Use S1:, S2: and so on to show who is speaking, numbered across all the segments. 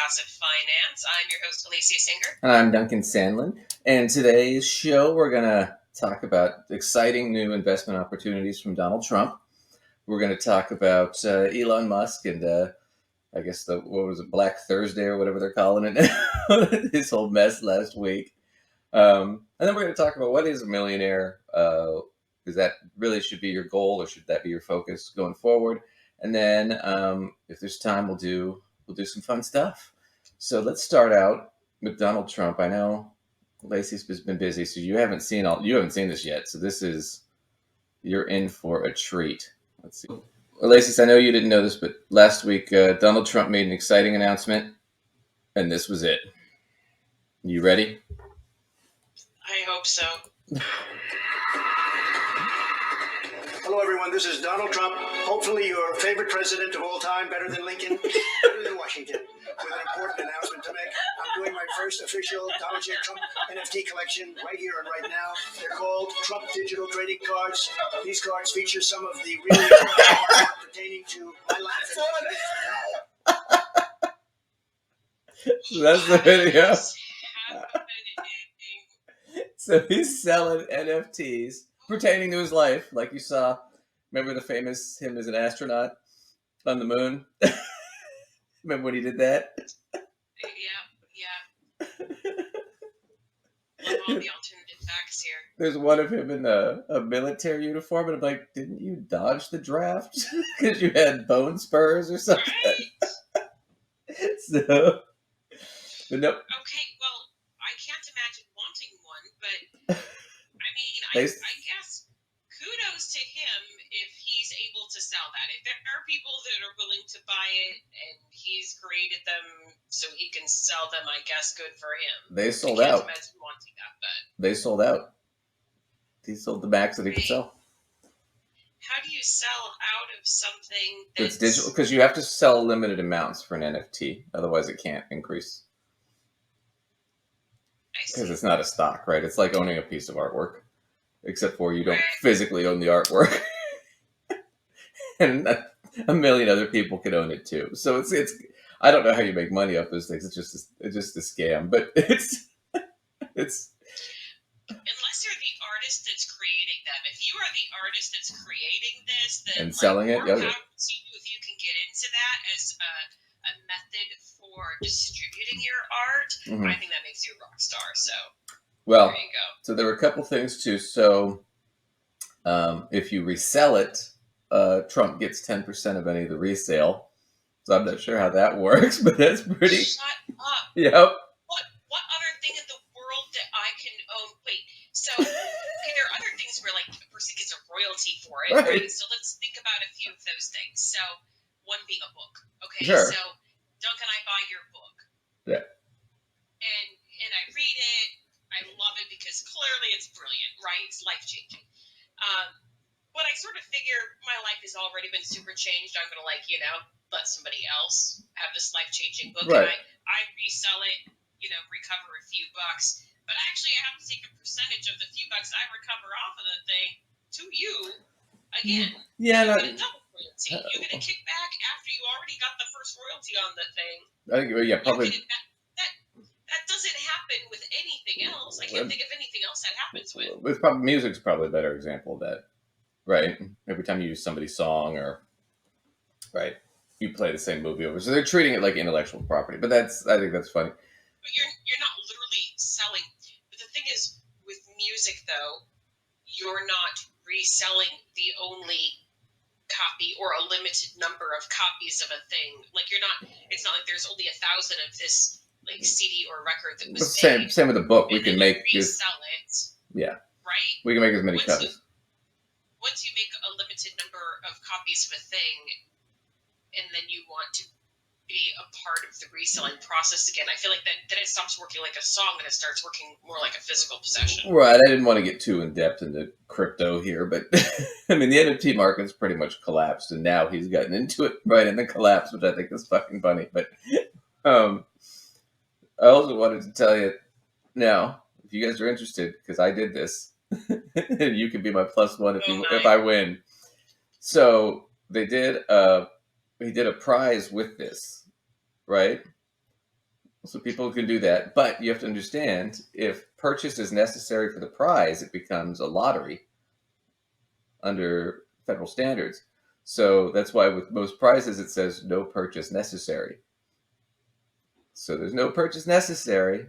S1: Passive Finance. I'm your host, Alacias and Duncan.
S2: And I'm Duncan Sandlin. And today's show, we're going to talk about exciting new investment opportunities from Donald Trump. We're going to talk about Elon Musk and I guess Black Thursday or whatever they're calling it, his whole mess last week. And then we're going to talk about what is a millionaire. Because that really should be your goal, or should that be your focus going forward? And then if there's time, we'll do some fun stuff. So let's start out with Donald Trump. I know Lacey's been busy, so you haven't seen this yet. So you're in for a treat. Let's see. Well, Lacey, I know you didn't know this, but last week Donald Trump made an exciting announcement, and this was it. You ready?
S1: I hope so.
S3: Hello, everyone. This is Donald Trump. Hopefully your favorite president of all time, better than Lincoln, better than Washington, with an important announcement to make. I'm doing my first official Donald J. Trump NFT collection right here and right now. They're called Trump Digital Trading Cards. These cards feature some of the really art pertaining to my life.
S2: That's the video. So he's selling NFTs pertaining to his life, like you saw. Remember the famous him as an astronaut on the moon? Remember when he did that?
S1: Yeah. Love all the alternative facts here.
S2: There's one of him in a military uniform, and I'm like, didn't you dodge the draft because you had bone spurs or something?
S1: Right.
S2: So, but no.
S1: Okay, well, I can't imagine wanting one, but I mean, I guess kudos to him if he's able to sell that. If there are people that are willing to buy it and he's created them so he can sell them, I guess good for him.
S2: They sold
S1: I can't
S2: out.
S1: imagine wanting that, but
S2: They sold out. He sold the max that he could sell.
S1: How do you sell out of something
S2: that's digital? Because you have to sell limited amounts for an NFT. Otherwise, it can't increase. Because it's not a stock, right? It's like owning a piece of artwork, except for you don't physically own the artwork. And a million other people can own it too. So it's I don't know how you make money off those things. It's just a scam. But it's
S1: unless you're the artist that's creating them. If you are the artist that's creating this, then
S2: and selling it,
S1: if you can get into that as a method for distributing your art, I think that makes you a rock star. So
S2: well,
S1: there you go.
S2: So there were a couple things too. So if you resell it, Trump gets 10% of any of the resale. So I'm not sure how that works, but that's pretty.
S1: Shut up.
S2: Yep.
S1: What other thing in the world that I can own? Wait, so there are other things where like a person gets a royalty for it, right? So let's think about a few of those things. So one being a book. Okay,
S2: sure.
S1: So Duncan, I buy your book.
S2: Yeah.
S1: And I read it. I love it because clearly it's brilliant, right? It's life changing. But I sort of figure my life has already been super changed. I'm gonna let somebody else have this life changing book,
S2: right.
S1: And I resell it, recover a few bucks. But actually, I have to take a percentage of the few bucks I recover off of the thing to you again.
S2: Yeah,
S1: you get a double royalty. You get a kickback after you already got the first royalty on the thing.
S2: I think, yeah, probably.
S1: That doesn't happen with anything else. I can't think of anything else that happens with.
S2: Music's probably a better example of that, right? Every time you use somebody's song, or right, you play the same movie over, so they're treating it like intellectual property. But I think that's funny.
S1: But you're not literally selling. But the thing is, with music though, you're not reselling the only copy or a limited number of copies of a thing. Like it's not like there's only 1,000 of this like CD or record that was made.
S2: Same with the book. We can make
S1: resell it.
S2: Yeah.
S1: Right.
S2: We can make as many copies.
S1: Once you make a limited number of copies of a thing, and then you want to be a part of the reselling process again, I feel like then it stops working like a song and it starts working more like a physical possession.
S2: Right. I didn't want to get too in depth into crypto here, but I mean the NFT market's pretty much collapsed, and now he's gotten into it right in the collapse, which I think is fucking funny. But I also wanted to tell you now, if you guys are interested, because I did this, and you can be my +1 if I win. So he did a prize with this, right? So people can do that, but you have to understand, if purchase is necessary for the prize, it becomes a lottery under federal standards. So that's why with most prizes it says no purchase necessary. So there's no purchase necessary,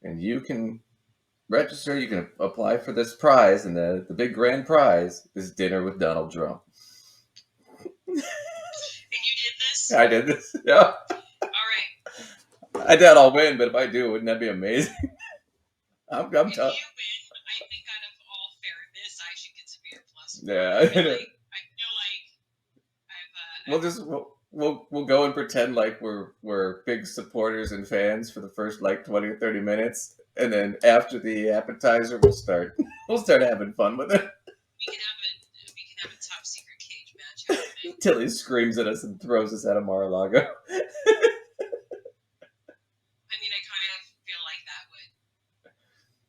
S2: and you can register, you can apply for this prize, and the big grand prize is dinner with Donald Trump.
S1: And you did this?
S2: I did this. Yeah.
S1: All right.
S2: I doubt I'll win, but if I do, wouldn't that be amazing? I'm
S1: If
S2: tough.
S1: you win, I think out of all fairness, I should get severe plus.
S2: Yeah.
S1: I feel like
S2: We'll go and pretend like we're big supporters and fans for the first like 20 or 30 minutes, and then after the appetizer we'll start having fun with it.
S1: We can have a top secret cage match out of it.
S2: Till he screams at us and throws us out of Mar-a-Lago.
S1: I mean, I kind of feel like that would,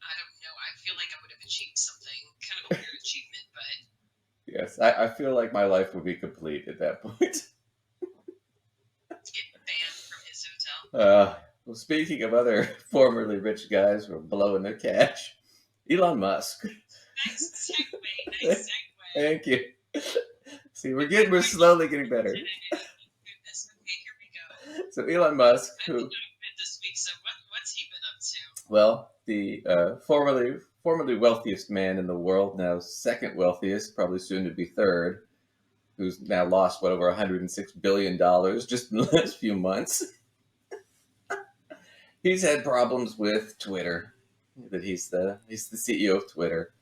S1: I don't know, I feel like I would have achieved something, kind of a weird achievement, but...
S2: Yes, I feel like my life would be complete at that point.
S1: Get banned from his hotel.
S2: Well, speaking of other formerly rich guys who are blowing their cash, Elon Musk.
S1: Nice segue.
S2: Thank you. See, we're slowly getting better.
S1: Goodness. Okay, here we go.
S2: So Elon Musk,
S1: I've been this week, so what's he been up to?
S2: Well, the formerly wealthiest man in the world, now second wealthiest, probably soon to be third, who's now lost over $106 billion just in the last few months. He's had problems with Twitter. That he's the CEO of Twitter,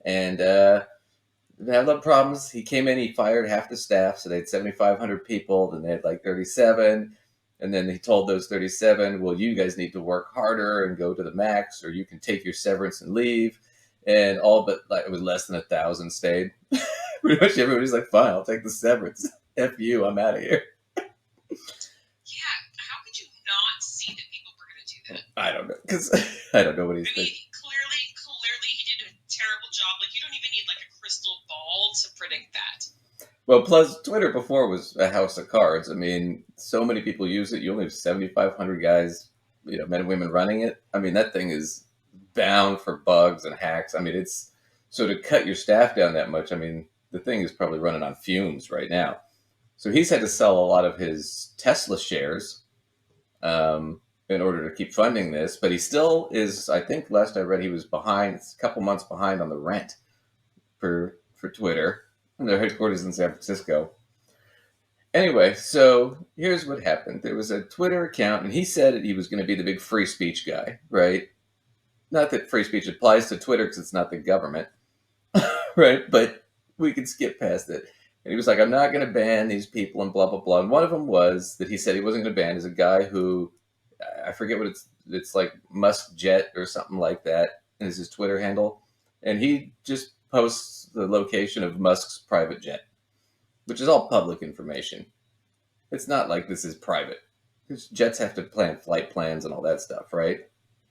S2: and they had a lot of problems. He came in, he fired half the staff, so they had 7,500 people. Then they had like 37, and then he told those 37, "Well, you guys need to work harder and go to the max, or you can take your severance and leave." And all but like it was less than 1,000 stayed. Pretty much everybody's like, "Fine, I'll take the severance. F you, I'm out of here."
S1: Yeah, how could you not see that people were going to do that?
S2: I don't know, because I don't know what he's thinking.
S1: Clearly, he did a terrible job. Like, you don't even need like a crystal ball to predict that.
S2: Well, plus Twitter before was a house of cards. I mean, so many people use it. You only have 7,500 guys, men and women running it. I mean, that thing is bound for bugs and hacks. I mean, it's so to cut your staff down that much. I mean, the thing is probably running on fumes right now. So he's had to sell a lot of his Tesla shares in order to keep funding this. But he still is, I think last I read, he was behind, it's a couple months behind on the rent for Twitter. And their headquarters in San Francisco. Anyway, so here's what happened. There was a Twitter account, and he said that he was going to be the big free speech guy, right? Not that free speech applies to Twitter because it's not the government, right? But we can skip past it. And he was like, "I'm not going to ban these people," and blah, blah, blah. And one of them was that he said he wasn't going to ban is a guy who, I forget what it's like Musk Jet or something like that is his Twitter handle. And he just posts the location of Musk's private jet, which is all public information. It's not like this is private, because jets have to plan flight plans and all that stuff, right?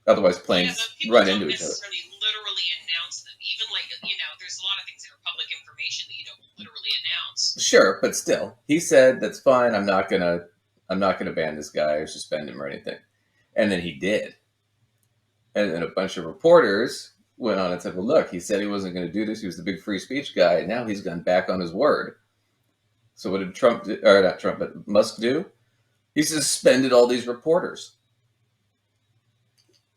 S2: Otherwise, planes run into each other.
S1: Literally announce them. Even like there's a lot of things that are public information that you don't literally announce.
S2: Sure, but still, he said that's fine. I'm not gonna ban this guy or suspend him or anything, and then he did, and then a bunch of reporters went on and said, "Well, look, he said he wasn't going to do this. He was the big free speech guy, and now he's gone back on his word." So what did Trump do, or not Trump, but Musk do? He suspended all these reporters.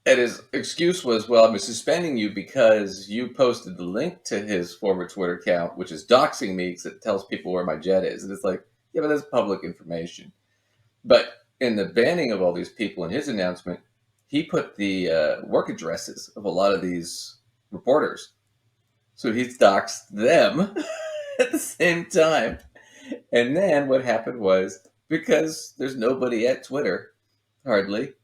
S2: And his excuse was, "Well, I'm suspending you because you posted the link to his former Twitter account, which is doxing me because it tells people where my jet is." And it's like, yeah, but that's public information. But in the banning of all these people in his announcement, he put the work addresses of a lot of these reporters. So he's doxed them at the same time. And then what happened was, because there's nobody at Twitter, hardly,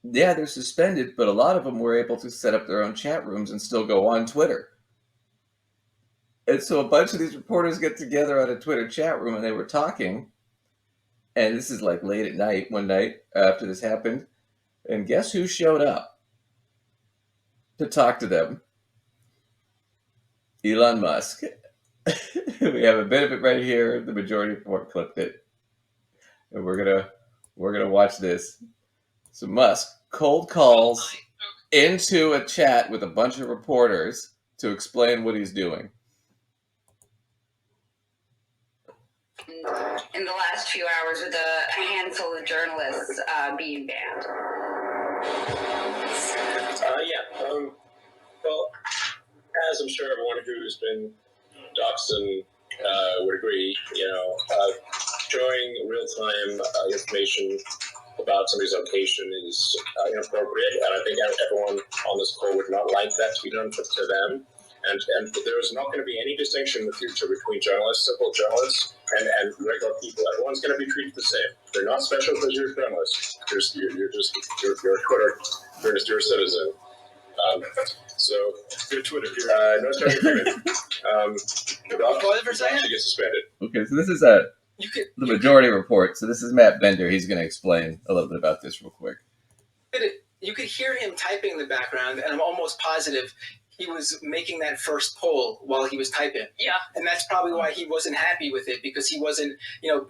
S2: yeah, they're suspended, but a lot of them were able to set up their own chat rooms and still go on Twitter. And so a bunch of these reporters get together on a Twitter chat room and they were talking. And this is like late at night, one night after this happened. And guess who showed up to talk to them? Elon Musk. We have a bit of it right here. The majority report clipped it, and we're gonna watch this. So Musk cold calls into a chat with a bunch of reporters to explain what he's doing.
S4: In the last few hours with a handful of journalists being banned.
S5: Well, as I'm sure everyone who's been doxxed and would agree, showing real-time information about somebody's location is inappropriate, and I think everyone on this call would not like that to be done to them. And there's not going to be any distinction in the future between journalists, simple journalists, and regular people. Everyone's going to be treated the same. They're not special because you're a journalist. You're a Twitter. You're a citizen. So good Twitter. No special treatment.
S6: Pause it for a second.
S5: She gets suspended.
S2: Okay, so this is the majority report. So this is Matt Bender. He's going to explain a little bit about this real quick.
S6: You could hear him typing in the background, and I'm almost positive he was making that first poll while he was typing.
S1: Yeah.
S6: And that's probably why he wasn't happy with it, because he wasn't,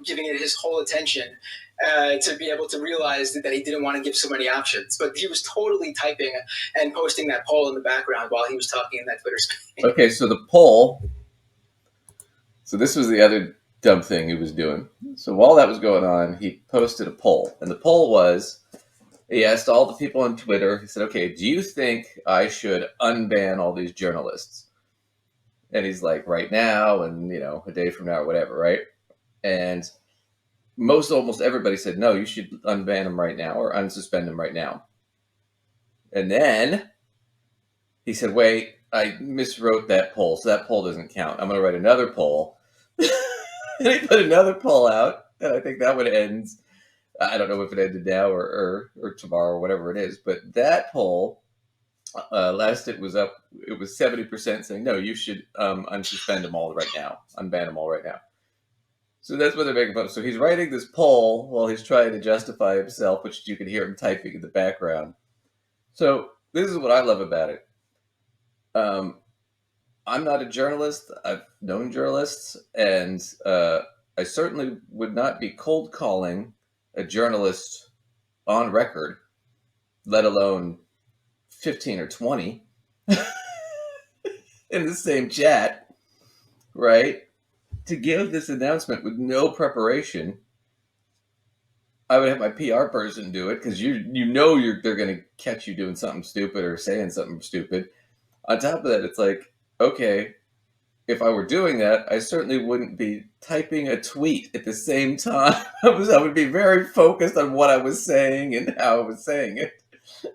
S6: giving it his whole attention to be able to realize that he didn't want to give so many options. But he was totally typing and posting that poll in the background while he was talking in that Twitter space.
S2: Okay, so the poll. So this was the other dumb thing he was doing. So while that was going on, he posted a poll. And the poll was, he asked all the people on Twitter, he said, okay, do you think I should unban all these journalists? And he's like, right now, and, a day from now or whatever, right? And almost everybody said, no, you should unban them right now or unsuspend them right now. And then he said, wait, I miswrote that poll, so that poll doesn't count. I'm going to write another poll. And he put another poll out, and I think that one ends. I don't know if it ended now or tomorrow or whatever it is, but that poll, last it was up, it was 70% saying, no, you should unsuspend them all right now, unban them all right now. So that's what they're making fun of. So he's writing this poll while he's trying to justify himself, which you can hear him typing in the background. So this is what I love about it. I'm not a journalist. I've known journalists, and I certainly would not be cold calling a journalist on record, let alone 15 or 20 in the same chat, right? To give this announcement with no preparation, I would have my PR person do it, because they're going to catch you doing something stupid or saying something stupid. On top of that, it's like, okay, if I were doing that, I certainly wouldn't be typing a tweet at the same time. I would be very focused on what I was saying and how I was saying it.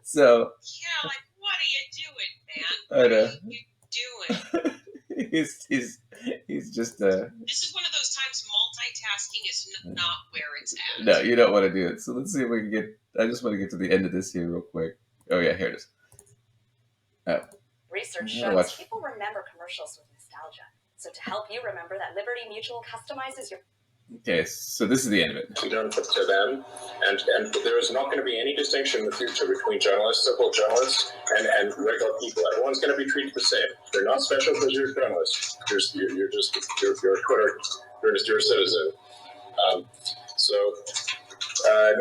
S2: So
S1: yeah, like, what are you doing, man? What are you doing?
S2: he's just
S1: This is one of those times multitasking is not where it's at.
S2: No, you don't want to do it. So let's see if we can get. I just want to get to the end of this here real quick. Oh yeah, here it is. Oh.
S7: Research shows people remember commercials with nostalgia. So to help you remember that, Liberty Mutual customizes your...
S2: Okay, so this is the end of it.
S5: To them, and there is not going to be any distinction in the future between journalists, simple journalists, and regular people. Everyone's going to be treated the same. They're not special because you're a journalist. You're a Twitter. You're a citizen. No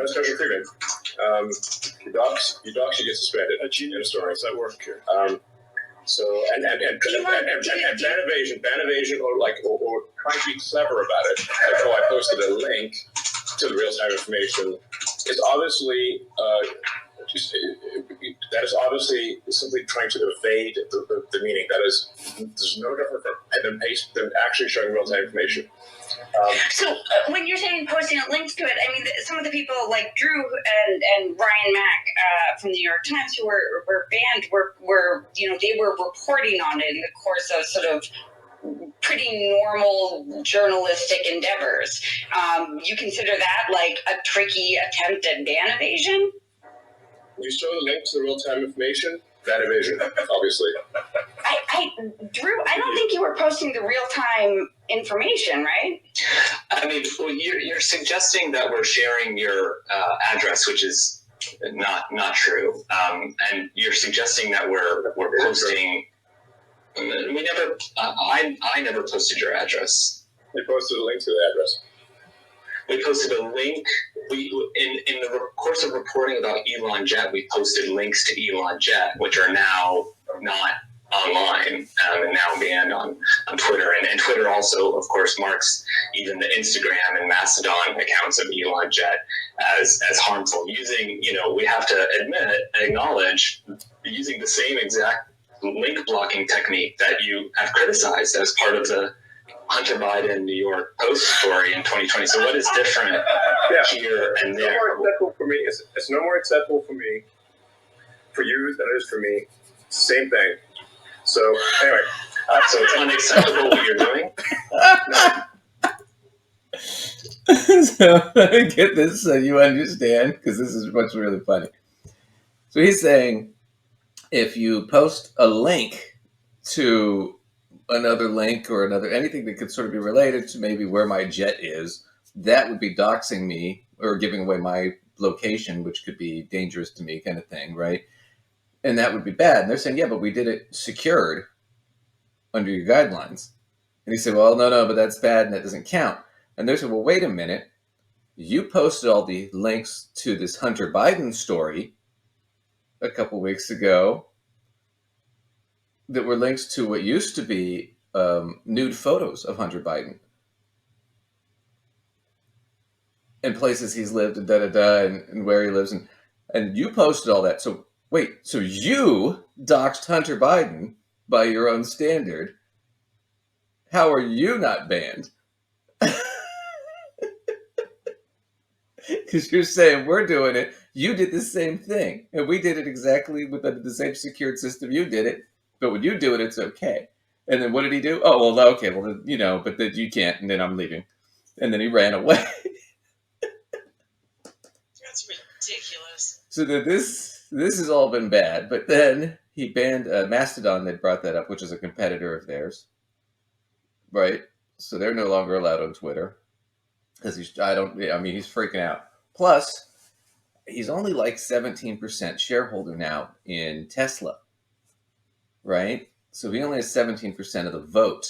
S5: special treatment. You dox, you get suspended.
S3: A genius story. That work here.
S5: And ban evasion, or trying to be clever about it. Like, I posted a link to the real-time information. It's obviously that is obviously simply trying to evade the meaning. There's no different than actually showing real-time information.
S4: So when you're saying posting a link to it, I mean, some of the people like Drew and Brian Mack from the New York Times who were banned were they were reporting on it in the course of sort of pretty normal journalistic endeavors. You consider that like a tricky attempt at ban evasion?
S5: You show the link to the real-time information, ban evasion, obviously.
S4: Drew, I don't think you were posting the real-time information, right?
S8: I mean, well, you're suggesting that we're sharing your address, which is not true, and you're suggesting that we're posting. We never. I never posted your address.
S5: We posted a link to the address.
S8: We posted a link in the course of reporting about Elon Jet, we posted links to Elon Jet, which are now not online and now banned on Twitter. And Twitter also, of course, marks even the Instagram and Mastodon accounts of Elon Jet as harmful. Using, we have to acknowledge, using the same exact link blocking technique that you have criticized as part of the Hunter Biden New York Post story in 2020. So what is different here and there?
S5: No more acceptable for me. It's no more acceptable for me, for you, than it is for me. Same thing. So anyway,
S8: so it's unacceptable what you're doing.
S2: So let me get this so you understand, because this is what's really funny. So he's saying if you post a link to another link or anything that could sort of be related to maybe where my jet is, that would be doxing me or giving away my location, which could be dangerous to me, kind of thing, right? And that would be bad. And they're saying, yeah, but we did it secured under your guidelines. And he said, well, no, but that's bad and that doesn't count. And they said, well, wait a minute. You posted all the links to this Hunter Biden story a couple weeks ago that were links to what used to be nude photos of Hunter Biden and places he's lived and and where he lives. And you posted all that. So wait, so you doxed Hunter Biden by your own standard. How are you not banned? Because you're saying we're doing it. You did the same thing. And we did it exactly with the same secured system you did it. But when you do it, it's okay. And then what did he do? Oh, well, okay. Well, but then you can't. And then I'm leaving. And then he ran away.
S1: That's ridiculous.
S2: So this has all been bad. But then he banned Mastodon. They brought that up, which is a competitor of theirs. Right? So they're no longer allowed on Twitter. Because he's freaking out. Plus, he's only like 17% shareholder now in Tesla. Right? So he only has 17% of the vote.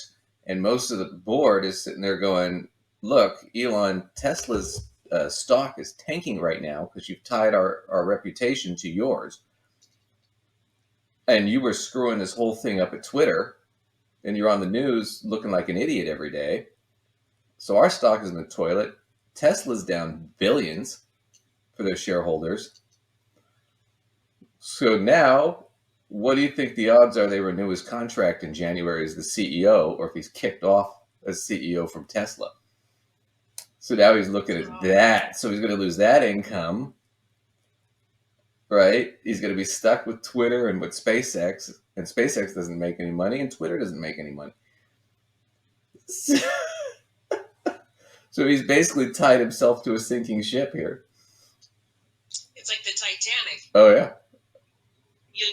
S2: And most of the board is sitting there going, look, Elon, Tesla's stock is tanking right now because you've tied our reputation to yours. And you were screwing this whole thing up at Twitter. And you're on the news looking like an idiot every day. So our stock is in the toilet. Tesla's down billions for their shareholders. So now, what do you think the odds are they renew his contract in January as the CEO, or if he's kicked off as CEO from Tesla? So now he's looking at that. So he's going to lose that income, right? He's going to be stuck with Twitter and with SpaceX, and SpaceX doesn't make any money, and Twitter doesn't make any money. So he's basically tied himself to a sinking ship here.
S1: It's like the Titanic.
S2: Oh, yeah.
S1: You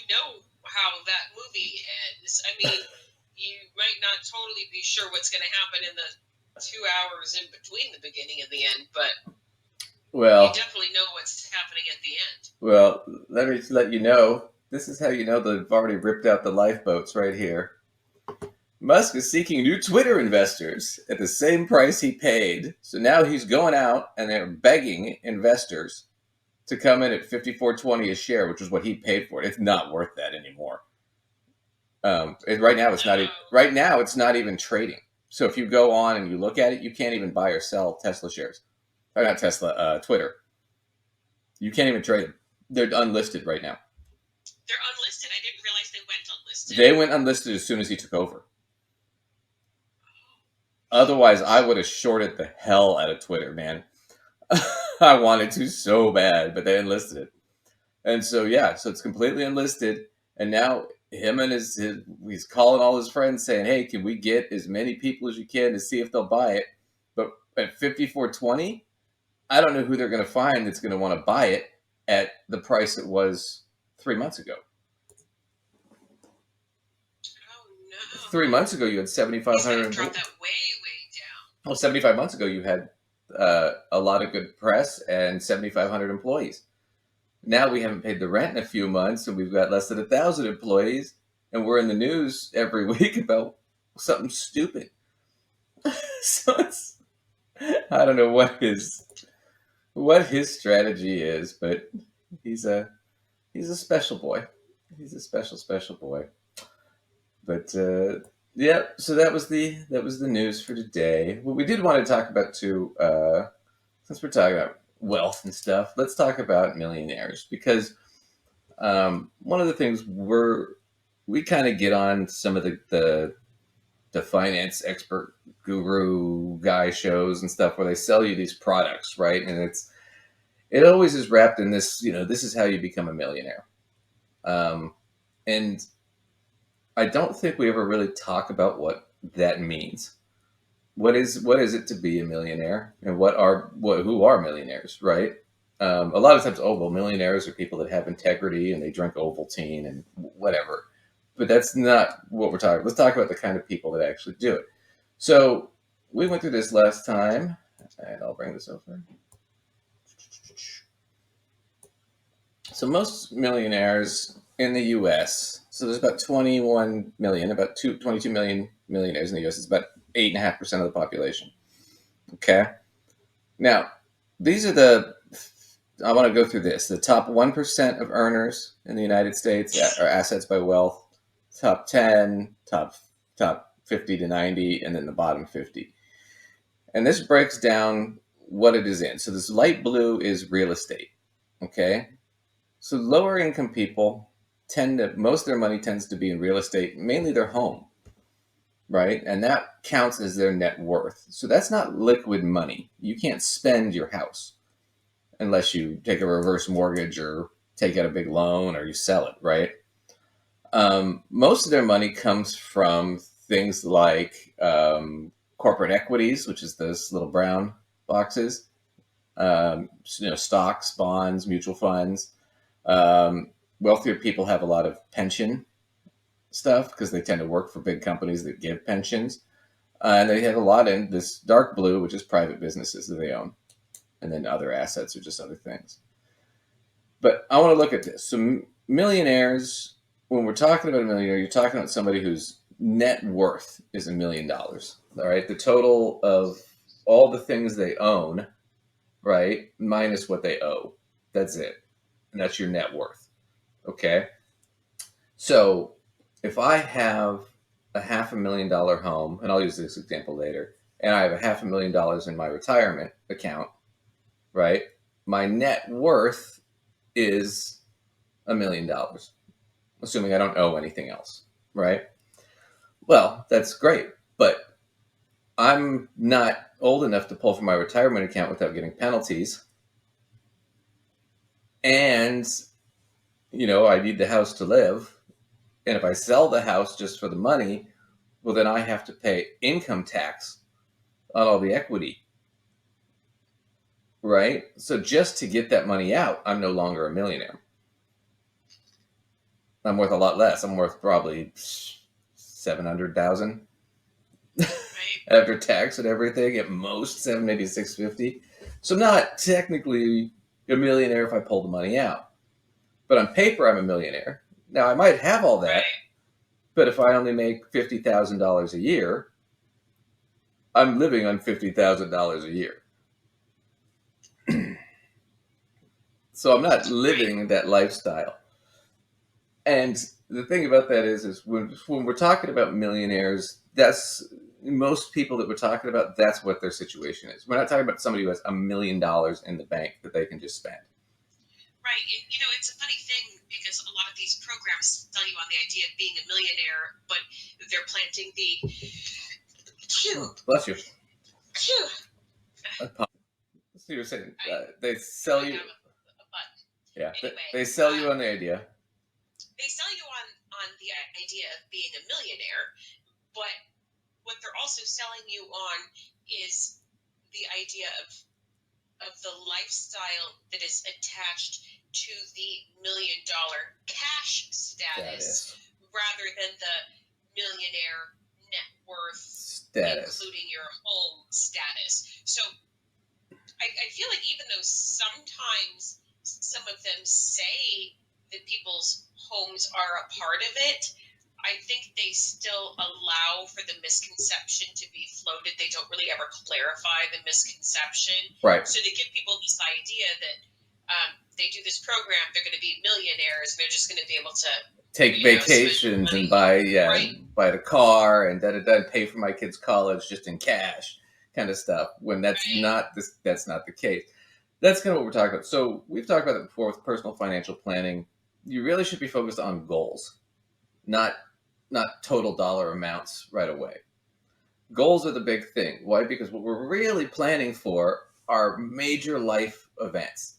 S1: know how that movie ends. I mean, you might not totally be sure what's going to happen in the 2 hours in between the beginning and the end, but you definitely know what's happening at the end.
S2: Well, let me let you know. This is how you know they've already ripped out the lifeboats right here. Musk is seeking new Twitter investors at the same price he paid. So now he's going out and they're begging investors to come in at $54.20 a share, which is what he paid for it. It's not worth that anymore. Right now, it's not even trading. So if you go on and you look at it, you can't even buy or sell Tesla shares. Or not Tesla, Twitter. You can't even trade them. They're unlisted right now.
S1: They're unlisted? I didn't realize they went unlisted.
S2: They went unlisted as soon as he took over. Otherwise, I would have shorted the hell out of Twitter, man. I wanted to so bad, but they enlisted it. And so, yeah, so it's completely enlisted. And now him and he's calling all his friends saying, hey, can we get as many people as you can to see if they'll buy it? But at $54.20, I don't know who they're going to find that's going to want to buy it at the price it was 3 months ago. 3 months ago, you had 7,500.
S1: Dropped that way down.
S2: Well, 75 months ago, you had a lot of good press and 7,500 employees. Now we haven't paid the rent in a few months, and we've got less than 1,000 employees, and we're in the news every week about something stupid. So I don't know what his what his strategy is, but he's a special boy. He's a special boy. But yeah, so that was the news for today. What we did want to talk about too, since we're talking about wealth and stuff, let's talk about millionaires, because one of the things we kind of get on some of the finance expert guru guy shows and stuff where they sell you these products, right? And it always is wrapped in this, this is how you become a millionaire. And I don't think we ever really talk about what that means. What is it to be a millionaire, and who are millionaires, right? A lot of times, millionaires are people that have integrity and they drink Ovaltine and whatever. But that's not what we're talking about. Let's talk about the kind of people that actually do it. So we went through this last time, and I'll bring this over. So most millionaires in the U.S., so there's about 21 million, 22 million millionaires in the U.S. It's about 8.5% of the population. Okay. Now, I want to go through this. The top 1% of earners in the United States are assets by wealth, top 10, top 50 to 90, and then the bottom 50. And this breaks down what it is in. So this light blue is real estate. Okay. So lower income people most of their money tends to be in real estate, mainly their home, right? And that counts as their net worth. So that's not liquid money. You can't spend your house unless you take a reverse mortgage or take out a big loan or you sell it, right? Most of their money comes from things like corporate equities, which is those little brown boxes, stocks, bonds, mutual funds. Wealthier people have a lot of pension stuff because they tend to work for big companies that give pensions. And they have a lot in this dark blue, which is private businesses that they own. And then other assets are just other things. But I want to look at this. So millionaires, when we're talking about a millionaire, you're talking about somebody whose net worth is $1 million. All right. The total of all the things they own, right, minus what they owe. That's it. And that's your net worth. Okay. So if I have a $500,000 home, and I'll use this example later, and I have $500,000 in my retirement account, right? My net worth is $1 million, assuming I don't owe anything else, right? Well, that's great, but I'm not old enough to pull from my retirement account without getting penalties. And I need the house to live. And if I sell the house just for the money, well, then I have to pay income tax on all the equity. Right? So just to get that money out, I'm no longer a millionaire. I'm worth a lot less. I'm worth probably $700,000 after tax and everything. At most, $780, $650. So I'm not technically a millionaire if I pull the money out. But on paper, I'm a millionaire. Now, I might have all that, but if I only make $50,000 a year, I'm living on $50,000 a year. So I'm not living that lifestyle. And the thing about that is when we're talking about millionaires, that's most people that we're talking about, that's what their situation is. We're not talking about somebody who has $1 million in the bank that they can just spend.
S1: Right. It's a funny thing because a lot of these programs tell you on the idea of being a millionaire, but they're planting the...
S2: Bless you. So you were saying they sell you... Yeah, anyway, they sell you on the idea.
S1: They sell you on the idea of being a millionaire, but what they're also selling you on is the idea of the lifestyle that is attached to the $1 million cash status rather than the millionaire net worth status, including your home status. So I feel like even though sometimes some of them say that people's homes are a part of it, I think they still allow for the misconception to be floated. They don't really ever clarify the misconception.
S2: Right.
S1: So they give people this idea that they do this program, they're going to be millionaires, and they're just going to be able to
S2: take vacations and buy the car and pay for my kids' college just in cash, kind of stuff. When that's not the case. That's kind of what we're talking about. So we've talked about it before with personal financial planning. You really should be focused on goals, not total dollar amounts right away. Goals are the big thing. Why? Because what we're really planning for are major life events,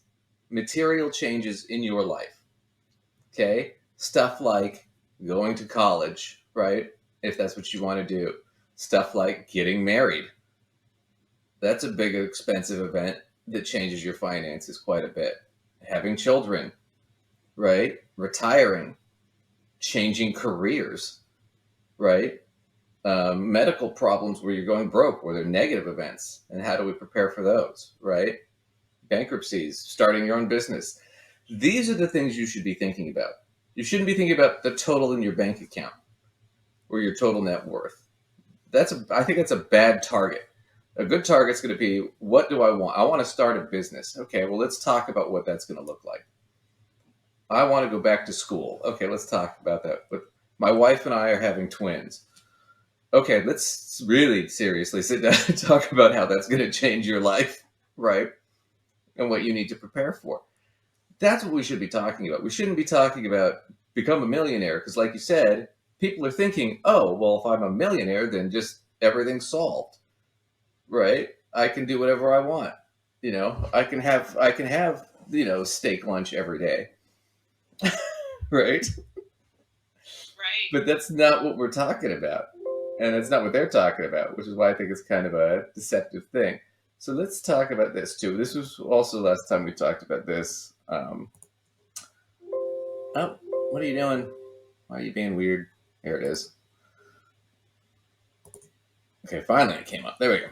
S2: material changes in your life. Okay? Stuff like going to college, right? If that's what you want to do. Stuff like getting married. That's a big, expensive event that changes your finances quite a bit. Having children, right? Retiring, changing careers, right? Medical problems where you're going broke, where they're negative events, and how do we prepare for those, right? Bankruptcies, starting your own business. These are the things you should be thinking about. You shouldn't be thinking about the total in your bank account or your total net worth. I think that's a bad target. A good target's going to be, what do I want? I want to start a business. Okay, well, let's talk about what that's going to look like. I want to go back to school. Okay, let's talk about that. But my wife and I are having twins. Okay, let's really seriously sit down and talk about how that's going to change your life, right? And what you need to prepare for. That's what we should be talking about. We shouldn't be talking about become a millionaire, because like you said, people are thinking, oh, well, if I'm a millionaire, then just everything's solved, right? I can do whatever I want. I can have steak lunch every day, right?
S1: Right.
S2: But that's not what we're talking about. And that's not what they're talking about, which is why I think it's kind of a deceptive thing. So let's talk about this too. This was also the last time we talked about this. Oh, what are you doing? Why are you being weird? Here it is. Okay, finally it came up. There we go.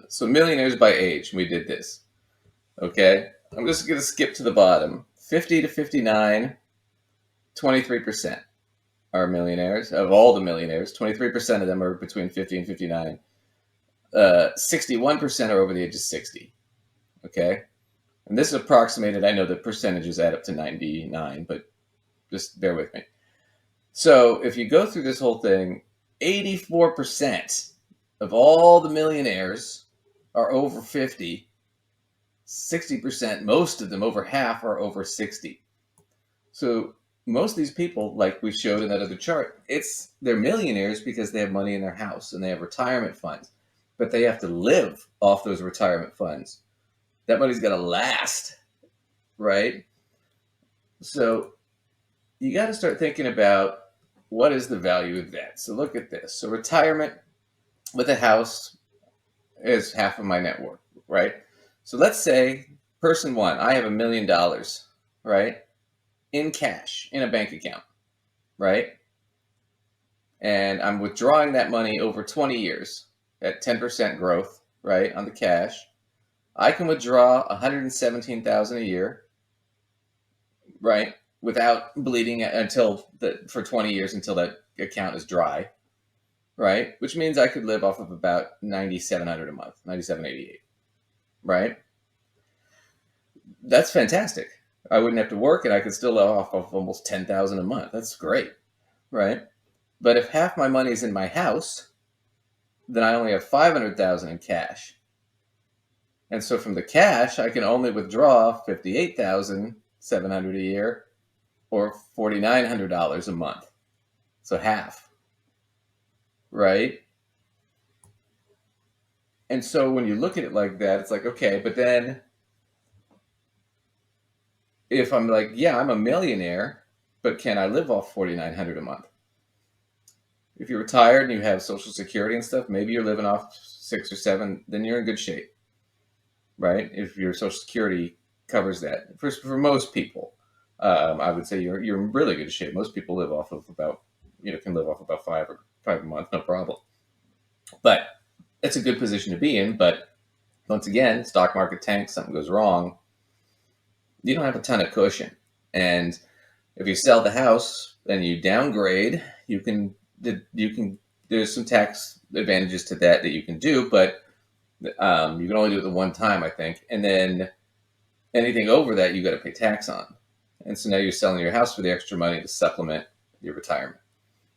S2: So millionaires by age. We did this. Okay, I'm just going to skip to the bottom. 50 to 59, 23% are millionaires. Of all the millionaires, 23% of them are between 50 and 59. 61% are over the age of 60. Okay? And this is approximated. I know the percentages add up to 99, but just bear with me. So if you go through this whole thing, 84% of all the millionaires are over 50. 60%, most of them, over half, are over 60. So most of these people, like we showed in that other chart, they're millionaires because they have money in their house and they have retirement funds, but they have to live off those retirement funds. That money's got to last, right? So you got to start thinking about what is the value of that. So look at this. So retirement with a house is half of my net worth, right? So let's say person one, I have $1 million, right? In cash, in a bank account, right? And I'm withdrawing that money over 20 years at 10% growth, right, on the cash. I can withdraw $117,000 a year, right, without bleeding for 20 years until that account is dry, right? Which means I could live off of about $9,700 a month, $9,788, right? That's fantastic. I wouldn't have to work, and I could still live off of almost $10,000 a month. That's great, right? But if half my money is in my house, then I only have $500,000 in cash. And so from the cash, I can only withdraw $58,700 a year, or $4,900 a month. So half, right? And so when you look at it like that, it's like, okay, but then if I'm like, yeah, I'm a millionaire, but can I live off $4,900 a month? If you're retired and you have Social Security and stuff, maybe you're living off 6 or 7, then you're in good shape, right? If your Social Security covers that. For most people, I would say you're in really good shape. Most people live off of can live off about five a month, no problem. But it's a good position to be in. But once again, stock market tanks, something goes wrong, you don't have a ton of cushion. And if you sell the house and you downgrade, you can there's some tax advantages to that you can do, but you can only do it the one time, I think, and then anything over that you got to pay tax on. And so now you're selling your house for the extra money to supplement your retirement,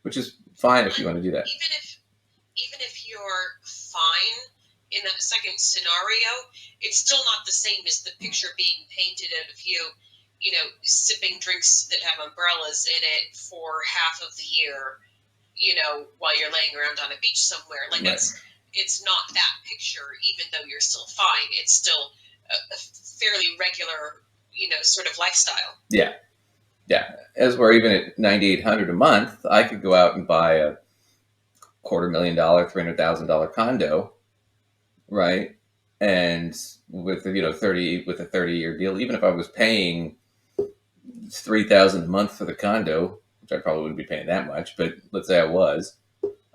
S2: which is fine if you want to do that.
S1: Even if you're fine in that second scenario, it's still not the same as the picture being painted of you know, sipping drinks that have umbrellas in it for half of the year, you know, while you're laying around on a beach somewhere. Like,
S2: Right.
S1: it's not that picture, even though you're still fine. It's still a fairly regular, you know, sort of lifestyle.
S2: Yeah. As we're even at $9,800 a month, I could go out and buy a $250,000, $300,000 condo, right? And with a 30-year deal, even if I was paying $3,000 a month for the condo, which I probably wouldn't be paying that much, but let's say I was,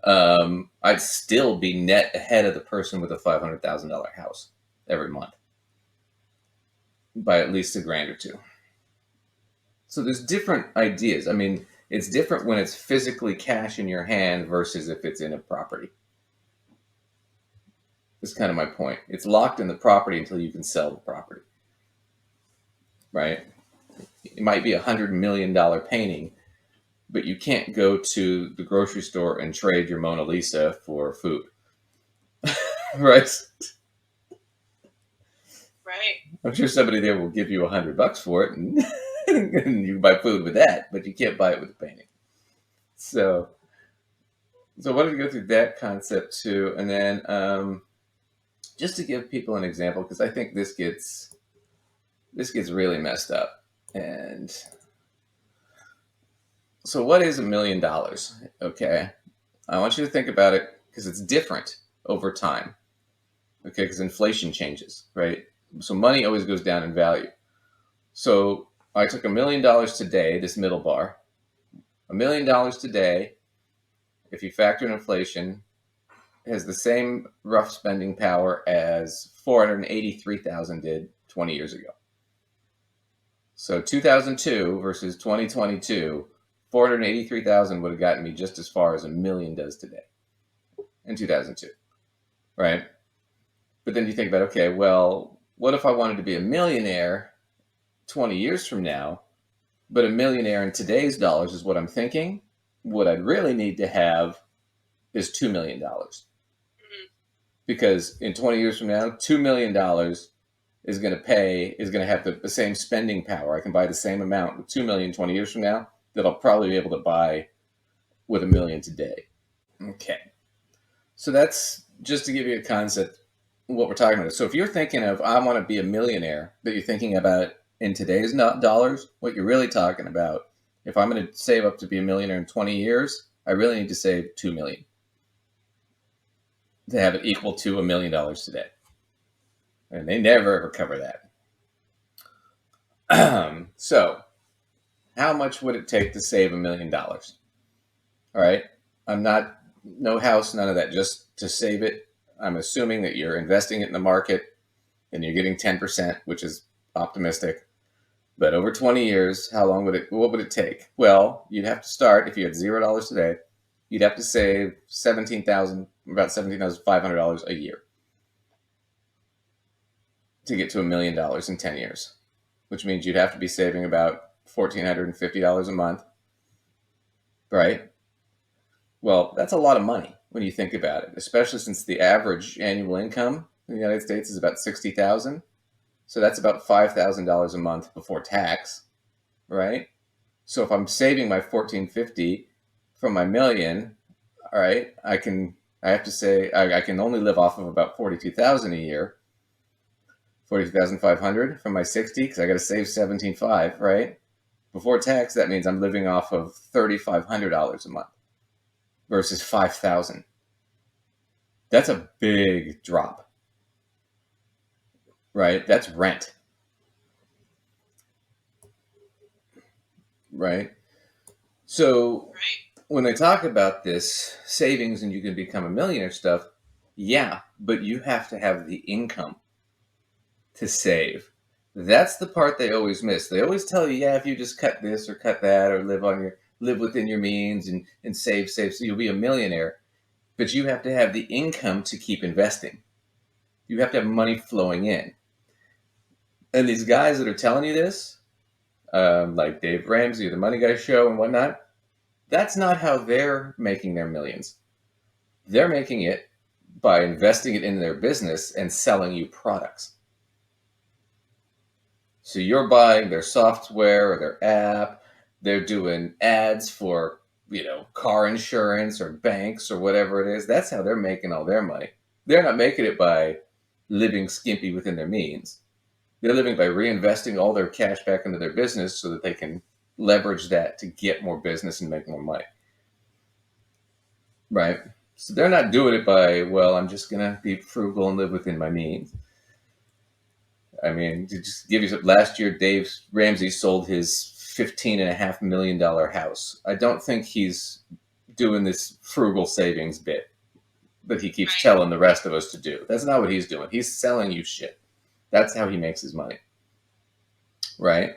S2: I'd still be net ahead of the person with a $500,000 house every month by at least $1,000 or $2,000. So there's different ideas. I mean, it's different when it's physically cash in your hand versus if it's in a property. That's kind of my point. It's locked in the property until you can sell the property, right? It might be $100 million painting, but you can't go to the grocery store and trade your Mona Lisa for food, right?
S1: Right.
S2: I'm sure somebody there will give you $100 for it, and, and you can buy food with that, but you can't buy it with the painting. So I wanted to go through that concept too, and then just to give people an example, because I think this gets really messed up. And so, what is $1 million? Okay, I want you to think about it because it's different over time. Okay, because inflation changes, right? So money always goes down in value. So I took $1 million today, this middle bar, $1 million today, if you factor in inflation, has the same rough spending power as 483,000 did 20 years ago. So 2002 versus 2022, 483,000 would have gotten me just as far as $1 million does today in 2002, right? But then you think about, okay, well, what if I wanted to be a millionaire 20 years from now, but a millionaire in today's dollars is what I'm thinking? What I'd really need to have is $2 million. Because in 20 years from now, $2 million is going to have the same spending power. I can buy the same amount with $2 million 20 years from now that I'll probably be able to buy with $1 million today. Okay. So that's just to give you a concept of what we're talking about. So if you're thinking of, I want to be a millionaire, that you're thinking about in today's dollars, what you're really talking about, if I'm going to save up to be a millionaire in 20 years, I really need to save $2 million to have it equal to $1 million today. And they never ever cover that. So how much would it take to save $1 million? All right. I'm not, no house, none of that, just to save it. I'm assuming that you're investing it in the market and you're getting 10%, which is optimistic. But over 20 years, what would it take? Well, you'd have to start, if you had $0 today, you'd have to save about $17,500 a year to get to $1 million in 10 years, which means you'd have to be saving about $1,450 a month, right? Well, that's a lot of money when you think about it, especially since the average annual income in the United States is about $60,000. So that's about $5,000 a month before tax, right? So if I'm saving my $1,450 from my million, all right, I can only live off of about $42,000 a year, $42,500 from my 60, because I got to save $17,500, right? Before tax, that means I'm living off of $3,500 a month versus $5,000. That's a big drop, right? That's rent, right? So when they talk about this savings and you can become a millionaire stuff, yeah, but you have to have the income to save. That's the part they always miss. They always tell you, yeah, if you just cut this or cut that or live on your, live within your means and save, so you'll be a millionaire. But you have to have the income to keep investing. You have to have money flowing in. And these guys that are telling you this, like Dave Ramsey, the Money Guy Show and whatnot, that's not how they're making their millions. They're making it by investing it in their business and selling you products. So you're buying their software or their app. They're doing ads for, car insurance or banks or whatever it is. That's how they're making all their money. They're not making it by living skimpy within their means. They're living by reinvesting all their cash back into their business so that they can leverage that to get more business and make more money. Right? So they're not doing it by, well, I'm just going to be frugal and live within my means. I mean, to just give you, last year, Dave Ramsey sold his $15.5 million house. I don't think he's doing this frugal savings bit that he keeps telling the rest of us to do. That's not what he's doing. He's selling you shit. That's how he makes his money. Right?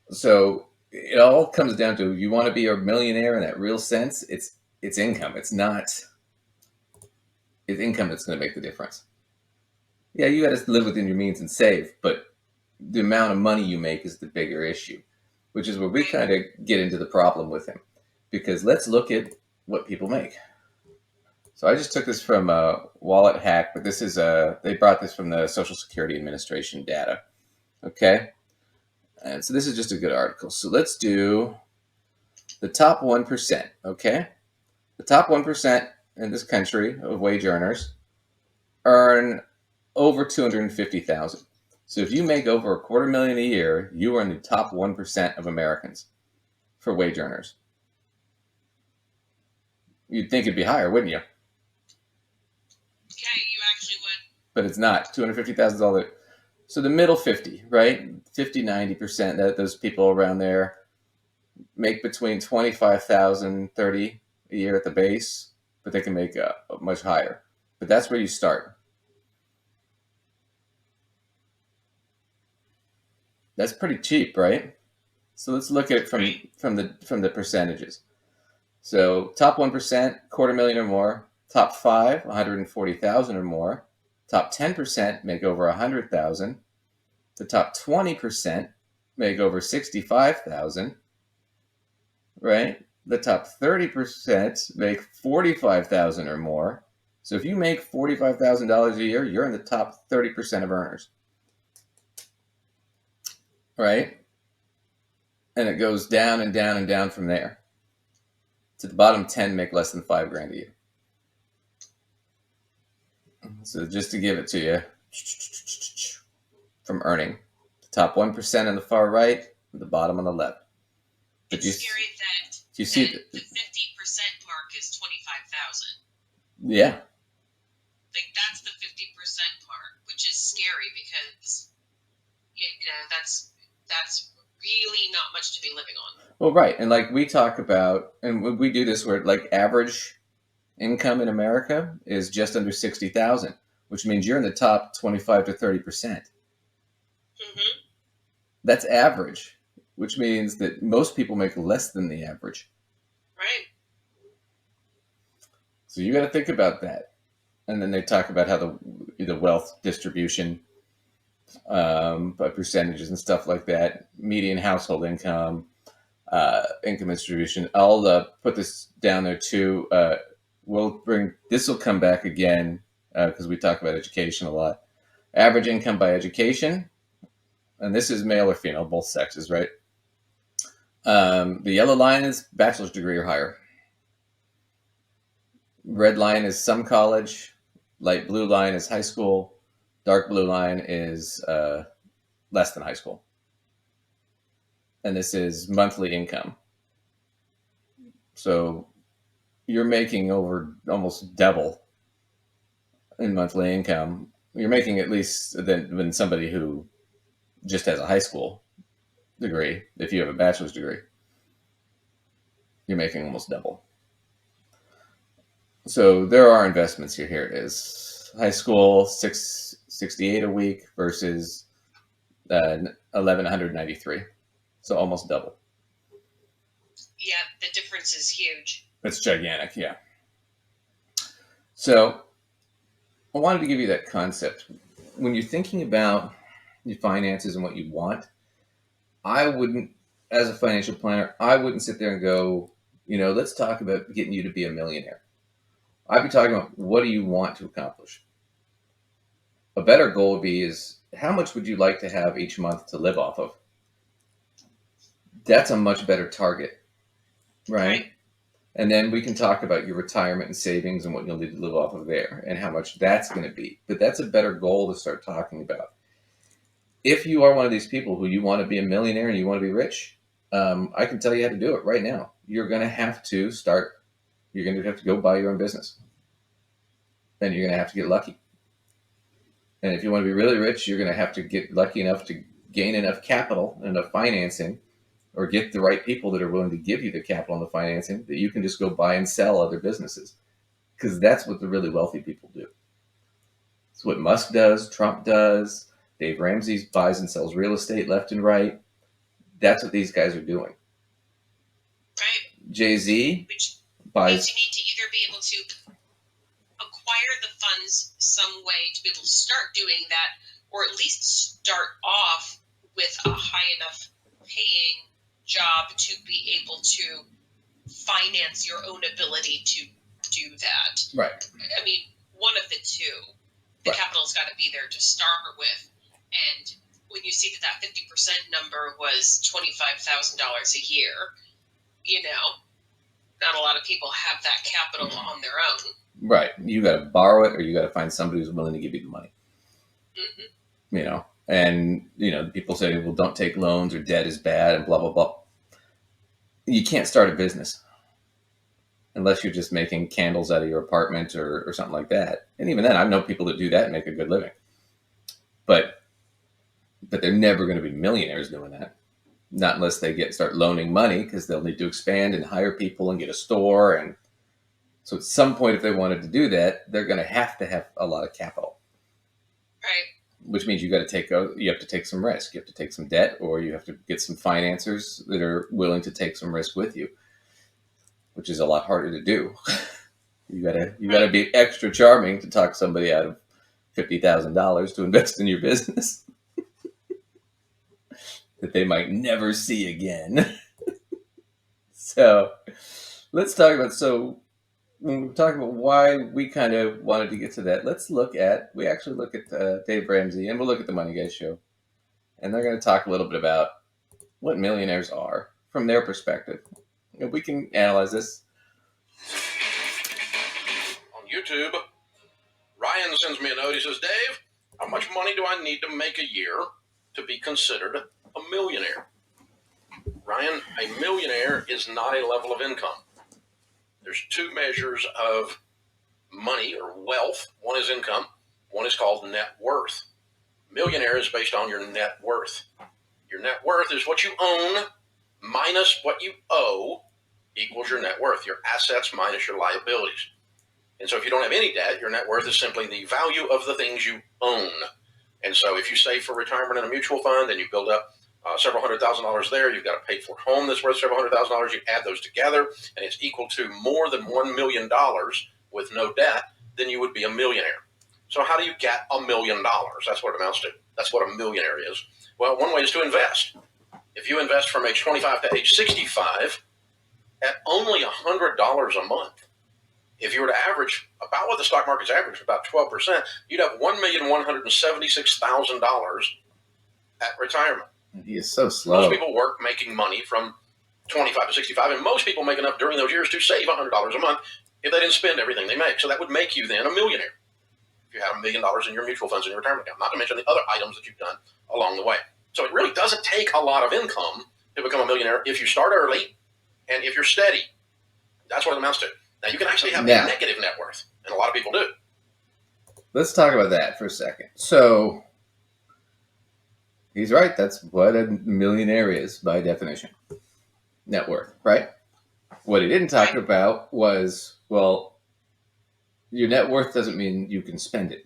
S2: So it all comes down to, you want to be a millionaire in that real sense, it's income. It's income that's going to make the difference. Yeah, you got to live within your means and save, but the amount of money you make is the bigger issue, which is where we kind of get into the problem with him. Because let's look at what people make. So I just took this from Wallet Hack, but this is they brought this from the Social Security Administration data. Okay, and so this is just a good article. So let's do the top 1%. Okay, the top 1% in this country of wage earners earn over $250,000. So if you make over $250,000 a year, you are in the top 1% of Americans for wage earners. You'd think it'd be higher, wouldn't you?
S1: Yeah, you actually would.
S2: But it's not. $250,000. So the middle 50, right? 50, 90%, that those people around there make between $25,000, $30,000 a year at the base, but they can make much higher. But that's where you start. That's pretty cheap, right? So let's look at it from the percentages. So top 1%, $250,000 or more. Top 5, $140,000 or more. Top 10% make over $100,000. The top 20% make over $65,000. Right? The top 30% make $45,000 or more. So if you make $45,000 a year, you're in the top 30% of earners. Right? And it goes down and down and down from there. To the bottom 10 make less than $5,000 a year. So just to give it to you, from earning, the top 1% on the far right, the bottom on the left.
S1: But it's scary that
S2: you see
S1: the 50% mark is 25,000.
S2: Yeah.
S1: Like that's the 50% mark, which is scary because that's really not much to be living on.
S2: Well, right, and like we talk about, and we do this where like average income in America is just under 60,000, which means you're in the top 25 to 30%.
S1: Mm-hmm.
S2: That's average, which means that most people make less than the average.
S1: Right.
S2: So you got to think about that. And then they talk about how the wealth distribution by percentages and stuff like that, median household income, income distribution. I'll put this down there too. This will come back again because we talk about education a lot. Average income by education, and this is male or female, both sexes, right? The yellow line is bachelor's degree or higher. Red line is some college. Light blue line is high school. Dark blue line is less than high school. And this is monthly income. So you're making over almost double in monthly income. You're making at least than somebody who just has a high school degree. If you have a bachelor's degree, you're making almost double. So there are investments here. Here it is. High school, $668 a week versus $1,193. So almost double.
S1: Yeah, the difference is huge.
S2: It's gigantic, yeah. So I wanted to give you that concept. When you're thinking about your finances and what you want, I wouldn't, as a financial planner, I wouldn't sit there and go, let's talk about getting you to be a millionaire. I'd be talking about, what do you want to accomplish? A better goal would be is, how much would you like to have each month to live off of? That's a much better target, right? And then we can talk about your retirement and savings and what you'll need to live off of there and how much that's going to be. But that's a better goal to start talking about. If you are one of these people who you want to be a millionaire and you want to be rich, I can tell you how to do it right now. You're going to have to start, you're going to have to go buy your own business. And you're going to have to get lucky. And if you want to be really rich, you're going to have to get lucky enough to gain enough capital, enough financing, or get the right people that are willing to give you the capital and the financing that you can just go buy and sell other businesses. Because that's what the really wealthy people do. It's what Musk does, Trump does, Dave Ramsey buys and sells real estate left and right. That's what these guys are doing.
S1: Right.
S2: Jay-Z
S1: Which
S2: buys.
S1: means you need to either be able to acquire the funds some way to be able to start doing that, or at least start off with a high enough paying job to be able to finance your own ability to do that.
S2: Right.
S1: I mean, one of the two. The capital's got to be there to start with. And when you see that 50% number was $25,000 a year, not a lot of people have that capital on their own.
S2: Right. You got to borrow it, or you got to find somebody who's willing to give you the money. Mm-hmm. And, people say, well, don't take loans, or debt is bad, and blah, blah, blah. You can't start a business unless you're just making candles out of your apartment or something like that. And even then, I know people that do that and make a good living. But they're never going to be millionaires doing that. Not unless they start loaning money, because they'll need to expand and hire people and get a store. And so at some point, if they wanted to do that, they're going to have a lot of capital.
S1: Right.
S2: Which means you have to take some risk. You have to take some debt, or you have to get some financiers that are willing to take some risk with you, which is a lot harder to do. You gotta be extra charming to talk somebody out of $50,000 to invest in your business that they might never see again. So let's talk about, when we talk about why we kind of wanted to get to that, we actually look at Dave Ramsey, and we'll look at the Money Guys show. And they're going to talk a little bit about what millionaires are from their perspective. And we can analyze this.
S9: On YouTube, Ryan sends me a note. He says, Dave, how much money do I need to make a year to be considered a millionaire? Ryan, a millionaire is not a level of income. There's two measures of money or wealth. One is income. One is called net worth. Millionaire is based on your net worth. Your net worth is what you own minus what you owe equals your net worth. Your assets minus your liabilities. And so if you don't have any debt, your net worth is simply the value of the things you own. And so if you save for retirement in a mutual fund and you build up several $100,000 there, you've got a paid for home that's worth several $100,000, you add those together, and it's equal to more than $1 million with no debt, then you would be a millionaire. So how do you get $1 million? That's what it amounts to. That's what a millionaire is. Well, one way is to invest. If you invest from age 25 to age 65 at only $100 a month, if you were to average about what the stock market's average, about 12%, you'd have $1,176,000 at retirement.
S2: He is so slow.
S9: Most people work making money from 25 to 65, and most people make enough during those years to save $100 a month if they didn't spend everything they make. So that would make you then a millionaire if you have $1 million in your mutual funds in your retirement account, not to mention the other items that you've done along the way. So it really doesn't take a lot of income to become a millionaire if you start early and if you're steady. That's what it amounts to. Now, you can actually have a negative net worth, and a lot of people do.
S2: Let's talk about that for a second. So he's right. That's what a millionaire is by definition. Net worth, right? What he didn't talk about was, well, your net worth doesn't mean you can spend it.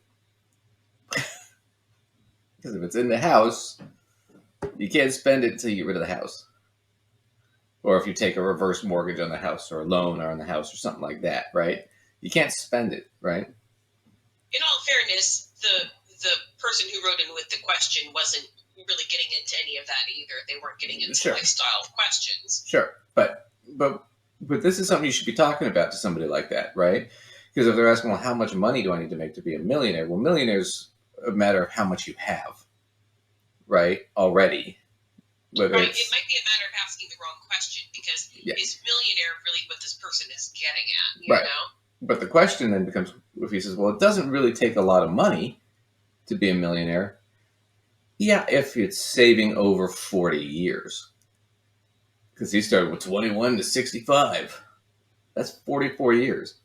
S2: Because if it's in the house, you can't spend it until you get rid of the house. or if you take a reverse mortgage on the house or a loan on the house or something like that, right? You can't spend it, right?
S1: In all fairness, the person who wrote in with the question wasn't really getting into any of that either. They weren't getting into lifestyle questions.
S2: Sure, but this is something you should be talking about to somebody like that, right? Because if they're asking, well, how much money do I need to make to be a millionaire? Well, millionaire's a matter of how much you have, right? Already. Whether
S1: right. It might be a matter of asking the wrong question, because is millionaire really what this person is getting at? You know?
S2: But the question then becomes, if he says, well, it doesn't really take a lot of money to be a millionaire. Yeah, if it's saving over 40 years. Because he started with 21 to 65. That's 44 years.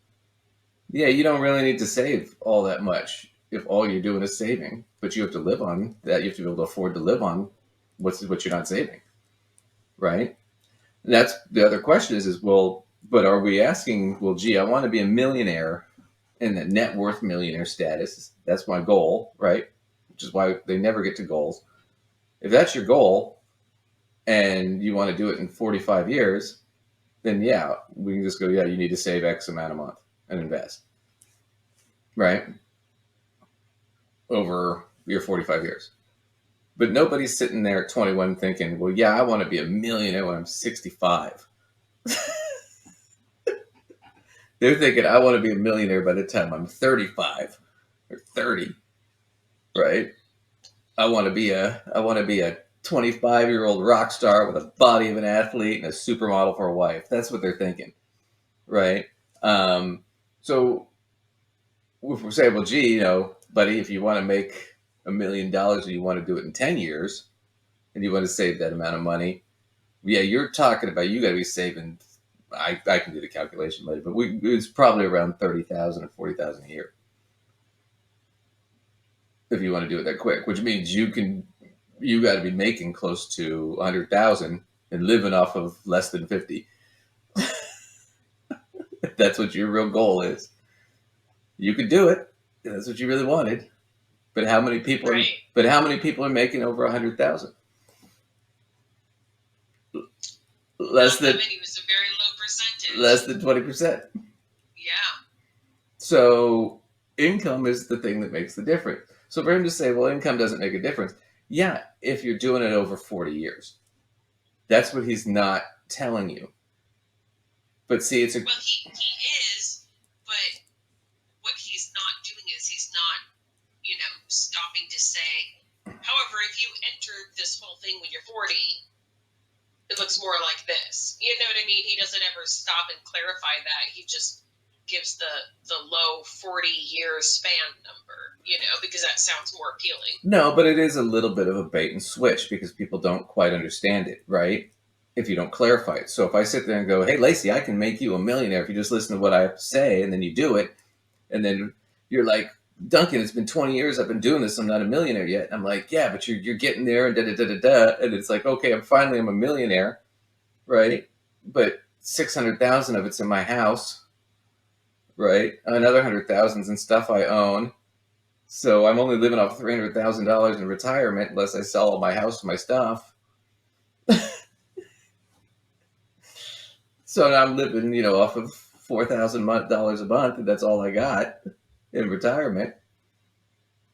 S2: Yeah, you don't really need to save all that much if all you're doing is saving. But you have to live on that. You have to be able to afford to live on what you're not saving. Right? And that's the other question is, well, but are we asking, well, gee, I want to be a millionaire in the net worth millionaire status. That's my goal, right? Which is why they never get to goals. If that's your goal and you want to do it in 45 years, then yeah, we can just go, yeah, you need to save X amount a month and invest, right? Over your 45 years. But nobody's sitting there at 21 thinking, well, yeah, I want to be a millionaire when I'm 65. They're thinking, I want to be a millionaire by the time I'm 35 or 30, right? I want to be a 25-year-old rock star with a body of an athlete and a supermodel for a wife. That's what they're thinking, right? So if we're saying, well, gee, buddy, if you want to make $1 million and you want to do it in 10 years and you want to save that amount of money, yeah, you're talking about you got to be saving. I can do the calculation later, but it's probably around 30,000 or 40,000 a year if you want to do it that quick. Which means you got to be making close to 100,000 and living off of less than 50. If that's what your real goal is, you could do it. If that's what you really wanted. But how many people?
S1: Right.
S2: But how many people are making over 100,000? Less than.
S1: It was a very low percentage.
S2: Less than 20%.
S1: Yeah.
S2: So income is the thing that makes the difference. So for him to say, well, income doesn't make a difference. Yeah, if you're doing it over 40 years. That's what he's not telling you. But see, it's a...
S1: Well, he is, but what he's not doing is he's not, stopping to say, however, if you entered this whole thing when you're 40, it looks more like this. You know what I mean? He doesn't ever stop and clarify that. He just gives the low 40-year span number, because that sounds more appealing.
S2: No, but it is a little bit of a bait and switch because people don't quite understand it, right? If you don't clarify it. So if I sit there and go, hey, Lacey, I can make you a millionaire if you just listen to what I have to say, and then you do it, and then you're like, Duncan, it's been 20 years I've been doing this. I'm not a millionaire yet. I'm like, yeah, but you're getting there, and da-da-da-da-da. And it's like, okay, I'm a millionaire, right? But 600,000 of it's in my house, right? Another 100,000's in stuff I own. So I'm only living off $300,000 in retirement unless I sell all my house and my stuff. So now I'm living, off of $4,000 a month, and that's all I got in retirement.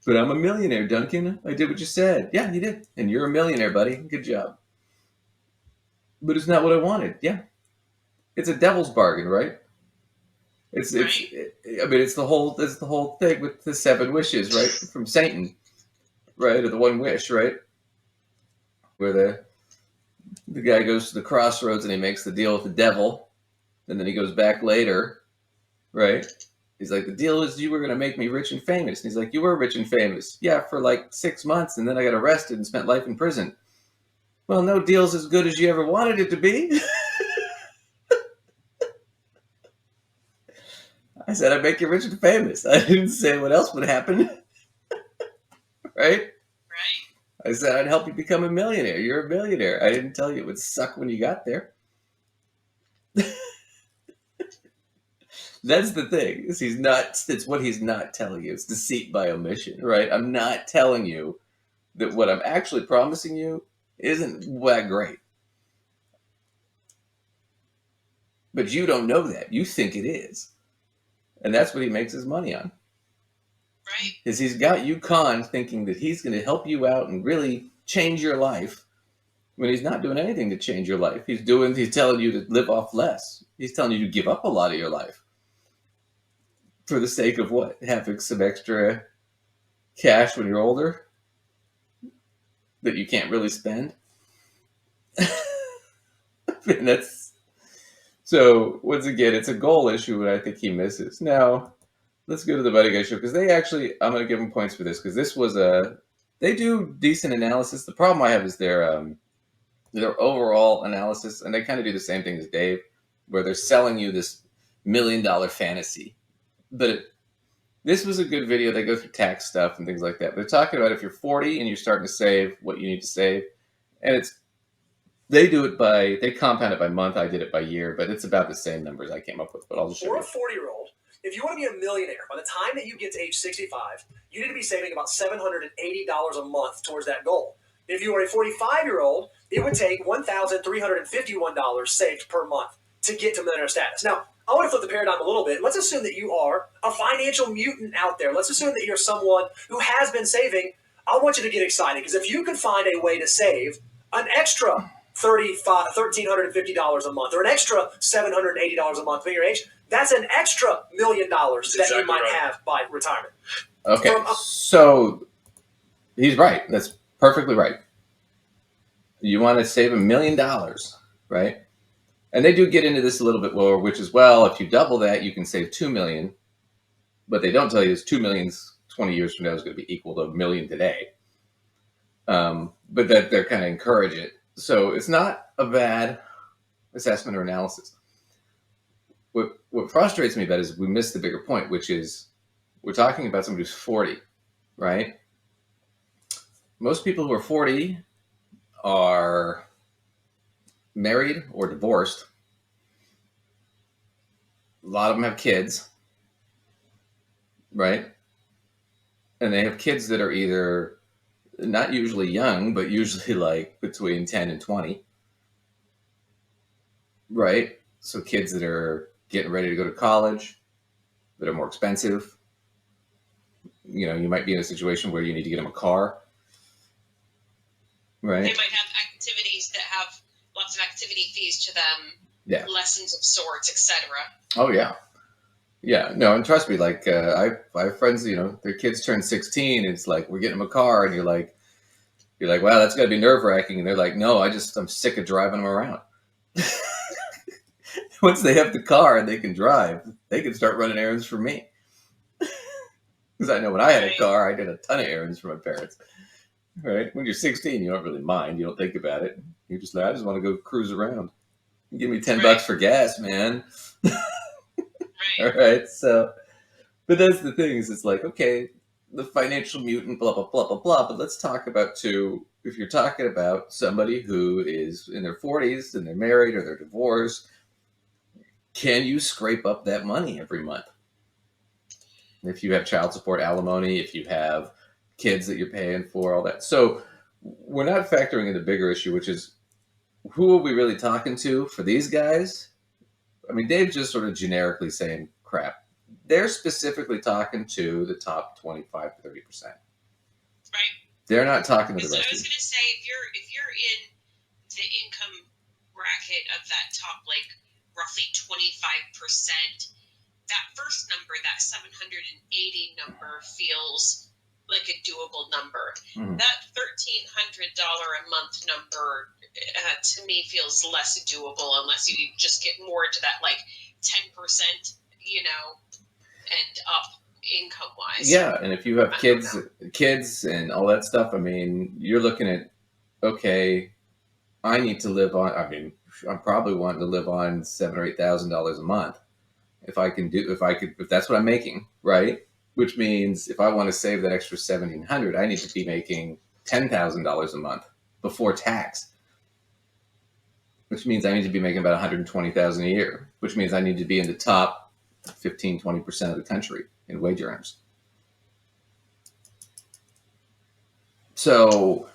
S2: But I'm a millionaire, Duncan. I did what you said. Yeah, you did. And you're a millionaire, buddy. Good job. But it's not what I wanted. Yeah. It's a devil's bargain, right? It's the whole thing with the 7 wishes, right? From Satan, right? Or the 1 wish, right? Where the guy goes to the crossroads and he makes the deal with the devil, and then he goes back later, right? He's like, the deal is you were going to make me rich and famous. And he's like, you were rich and famous. Yeah, for like 6 months, and then I got arrested and spent life in prison. Well, no deal's as good as you ever wanted it to be. I said I'd make you rich and famous. I didn't say what else would happen. Right?
S1: Right.
S2: I said I'd help you become a millionaire. You're a millionaire. I didn't tell you it would suck when you got there. That's the thing. It's what he's not telling you. It's deceit by omission, right? I'm not telling you that what I'm actually promising you isn't that great. But you don't know that. You think it is. And that's what he makes his money on.
S1: Right.
S2: Is he's got you conned thinking that he's going to help you out and really change your life when he's not doing anything to change your life. He's telling you to live off less. He's telling you to give up a lot of your life for the sake of what? Having some extra cash when you're older that you can't really spend. And that's so. Once again, it's a goal issue, and I think he misses. Now, let's go to the Buddy Guy show because I'm going to give them points for this because this was they do decent analysis. The problem I have is their overall analysis, and they kind of do the same thing as Dave, where they're selling you this $1 million fantasy. But this was a good video. They go through tax stuff and things like that. They're talking about if you're 40 and you're starting to save, what you need to save, and they compound it by month. I did it by year, but it's about the same numbers I came up with. But I'll just show you.
S10: For a 40-year-old, if you want to be a millionaire, by the time that you get to age 65, you need to be saving about $780 a month towards that goal. If you are a 45-year-old, it would take $1,351 saved per month to get to millionaire status. Now, I want to flip the paradigm a little bit. Let's assume that you are a financial mutant out there. Let's assume that you're someone who has been saving. I want you to get excited because if you can find a way to save an extra $1,350 a month or an extra $780 a month at your age, that's an extra $1 million that you might have by retirement.
S2: Okay, so he's right. That's perfectly right. You want to save $1 million, right? And they do get into this a little bit more, which is, well, if you double that, you can save $2 million. But they don't tell you is $2 million 20 years from now is going to be equal to $1 million today. But that they're kind of encourage it. So it's not a bad assessment or analysis. What frustrates me about it is we missed the bigger point, which is we're talking about somebody who's 40, right? Most people who are 40 are married or divorced. A lot of them have kids, right? And they have kids that are either not usually young, but usually like between 10 and 20, right? So kids that are getting ready to go to college, that are more expensive. You know, you might be in a situation where you need to get them a car, right?
S1: They might have activities that have lots of activity fees to them, lessons of sorts, etc.
S2: Oh, yeah. Yeah, no, and trust me, like I have friends, you know, their kids turn 16. It's like, we're getting them a car, and you're like, wow, that's got to be nerve wracking. And they're like, no, I'm sick of driving them around. Once they have the car and they can drive, they can start running errands for me. Because I know when I had a car, I did a ton of errands for my parents. Right? When you're 16, you don't really mind. You don't think about it. You're just like, I just want to go cruise around. Give me $10 for gas, man. All right, so, but that's the thing is it's like, okay, the financial mutant, blah, blah, blah, blah, blah, but let's talk about if you're talking about somebody who is in their 40s and they're married or they're divorced, can you scrape up that money every month? If you have child support, alimony, if you have kids that you're paying for, all that. So we're not factoring in the bigger issue, which is who are we really talking to for these guys? I mean, Dave's just sort of generically saying crap. They're specifically talking to the top 25 to 30%.
S1: Right.
S2: They're not talking to the rest.
S1: I was going to say, if you're in the income bracket of that top, like roughly 25%, that first number, that 780 number, feels like a doable number. Mm-hmm. That $1,300 a month number to me feels less doable unless you just get more to that like 10%, you know, and up income wise.
S2: Yeah, and if you have kids and all that stuff, I mean, you're looking at, okay, I need to live on. I mean, I'm probably wanting to live on $7,000 or $8,000 a month. If that's what I'm making, right? Which means if I want to save that extra $1,700, I need to be making $10,000 a month before tax. Which means I need to be making about $120,000 a year. Which means I need to be in the top 15-20% of the country in wage earners. So